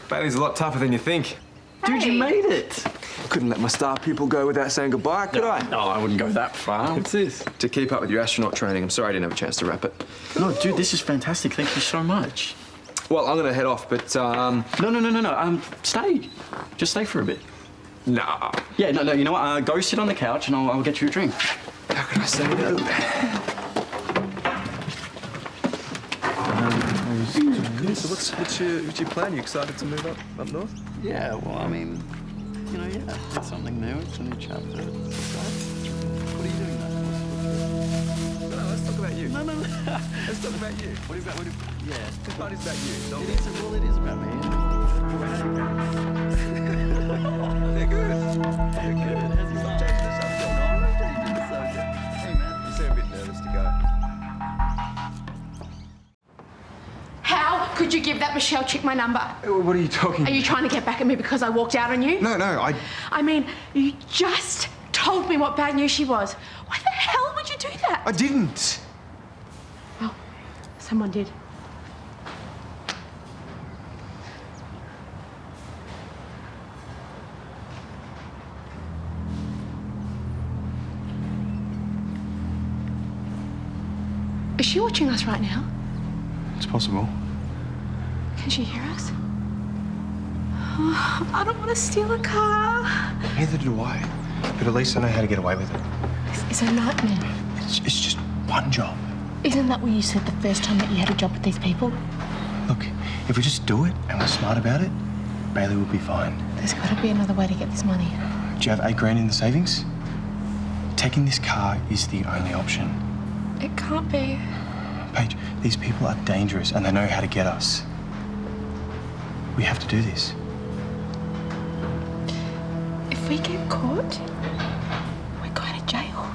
Bailey's a lot tougher than you think. Dude, you made it. Couldn't let my star pupil go without saying goodbye, could I? No, I wouldn't go that far. What's this? To keep up with your astronaut training. I'm sorry I didn't have a chance to wrap it. No, dude, this is fantastic. Thank you so much. Well, I'm going to head off, but, No. Stay. Just stay for a bit. Nah. Yeah, no, you know what? Go sit on the couch and I'll get you a drink. How can I say no? So what's your plan? You excited to move up north? Yeah, well, I mean, you know, yeah, it's something new. It's a new chapter. What are you doing now? No, let's talk about you. No. Let's talk about you. Yeah. This party's about you. It is about me. They're good. They're good. How's your Change the subject. No, I'm changing the subject. Hey, man. You seem a bit nervous to go. How could you give that Michelle chick my number? What are you talking Are you trying to get back at me because I walked out on you? No, I mean, you just told me what bad news she was. Why the hell would you do that? I didn't. Well, someone did. Is she watching us right now? It's possible. Can she hear us? Oh, I don't want to steal a car. Neither do I. But at least I know how to get away with it. This is a nightmare. It's just one job. Isn't that what you said the first time that you had a job with these people? Look, if we just do it and we're smart about it, Bailey will be fine. There's got to be another way to get this money. Do you have $8 grand in the savings? Taking this car is the only option. It can't be. Paige, these people are dangerous and they know how to get us. We have to do this. If we get caught, we're going to jail.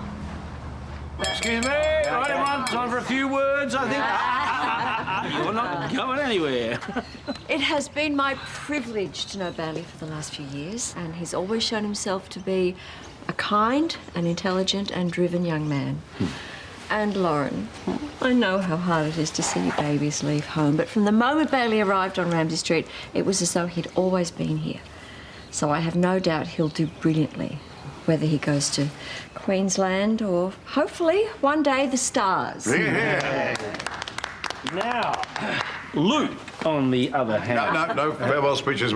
Excuse me. All right, everyone. Time for a few words, I think. You're not going anywhere. It has been my privilege to know Bailey for the last few years, and he's always shown himself to be a kind and intelligent and driven young man. And Lauren, I know how hard it is to see your babies leave home, but from the moment Bailey arrived on Ramsay Street, it was as though he'd always been here. So I have no doubt he'll do brilliantly, whether he goes to Queensland or, hopefully, one day the stars. Yeah. Now, Lou, on the other hand... No farewell speeches,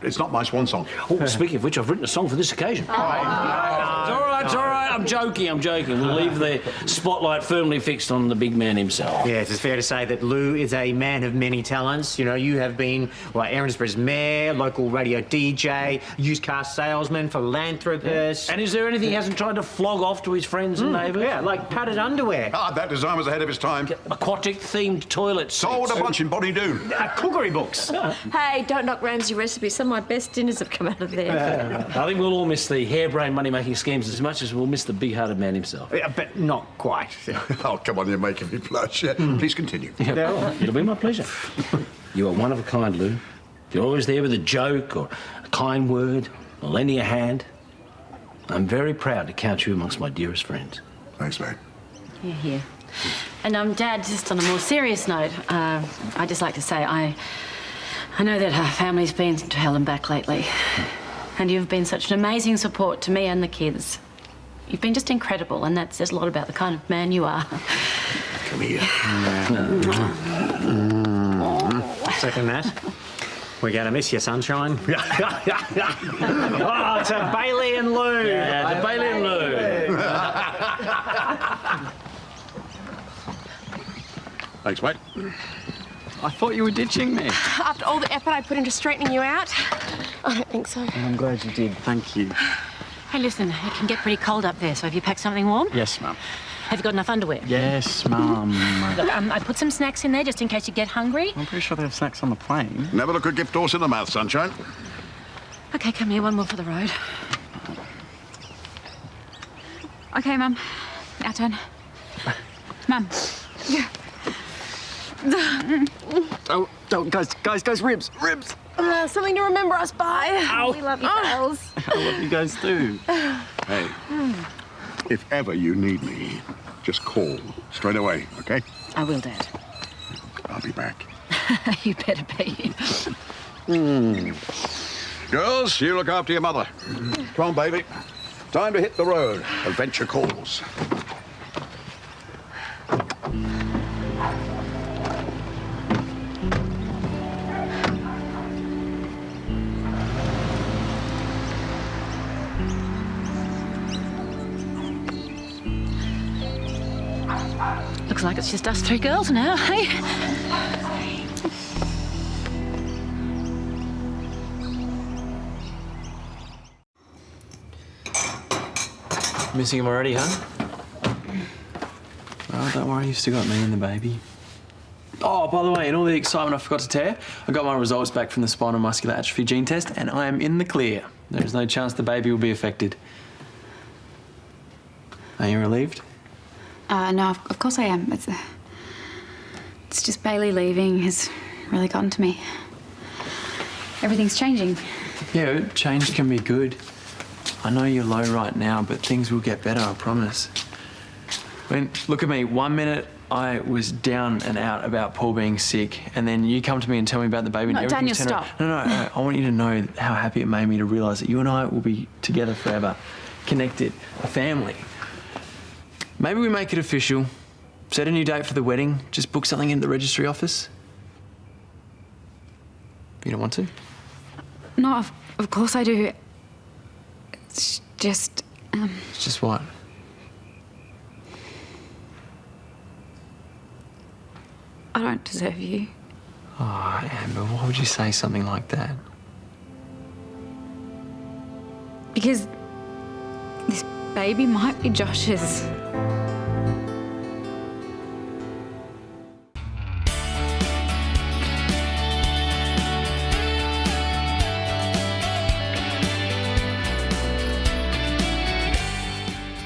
it's not my swan song. Oh, speaking of which, I've written a song for this occasion. It's all right. I'm joking. We'll leave the spotlight firmly fixed on the big man himself. Yes, it's fair to say that Lou is a man of many talents. You know, you have been, Erinsborough's mayor, local radio DJ, used car salesman, philanthropist. And is there anything he hasn't tried to flog off to his friends and neighbours? Yeah, like padded underwear. That design was ahead of its time. Aquatic-themed toilets. Sold a bunch in Bonnie-Doon. Cookery books. Hey, don't knock Ramsay recipes. Some of my best dinners have come out of there. I think we'll all miss the harebrained money-making schemes as much as we'll miss the big-hearted man himself. Yeah, but not quite. Oh, come on, you're making me blush. Please continue. Yeah, it'll be my pleasure. You are one of a kind, Lou. You're always there with a joke or a kind word or lending a hand. I'm very proud to count you amongst my dearest friends. Thanks, mate. Yeah. And Dad, just on a more serious note, I'd just like to say I know that our family's been to hell and back lately, and you've been such an amazing support to me and the kids. You've been just incredible, and that says a lot about the kind of man you are. Come here. Second that. We're going to miss you, sunshine. Oh, to Bailey and Lou. Yeah, to Bailey and Lou. Thanks, mate. I thought you were ditching me. After all the effort I put into straightening you out, I don't think so. I'm glad you did. Thank you. Hey, listen, it can get pretty cold up there, so have you packed something warm? Yes, Mum. Have you got enough underwear? Yes, Mum. Look, I put some snacks in there just in case you get hungry. I'm pretty sure they have snacks on the plane. Never look a gift horse in the mouth, sunshine. Okay, come here, one more for the road. Okay, Mum. Our turn. Mum. Don't, guys, ribs. Something to remember us by. Ow. We love you, girls. I love you guys too. Hey, if ever you need me, just call straight away, okay? I will, Dad. I'll be back. You better be. Girls, you look after your mother. Come on, baby. Time to hit the road. Adventure calls. Looks like it's just us three girls now, hey? Missing him already, huh? Well, don't worry, you've still got me and the baby. Oh, by the way, in all the excitement I forgot to tell you, I got my results back from the spinal muscular atrophy gene test, and I am in the clear. There is no chance the baby will be affected. Are you relieved? No, of course I am. It's just Bailey leaving has really gotten to me. Everything's changing. Yeah, change can be good. I know you're low right now, but things will get better, I promise. I mean, look at me. 1 minute I was down and out about Paul being sick, and then you come to me and tell me about the baby. No, and Daniel, everything's stop. No, I want you to know how happy it made me to realise that you and I will be together forever, connected, a family. Maybe we make it official. Set a new date for the wedding. Just book something in the registry office. You don't want to? No, of course I do. It's just, It's just what? I don't deserve you. Oh, Amber, why would you say something like that? Because this baby might be Josh's.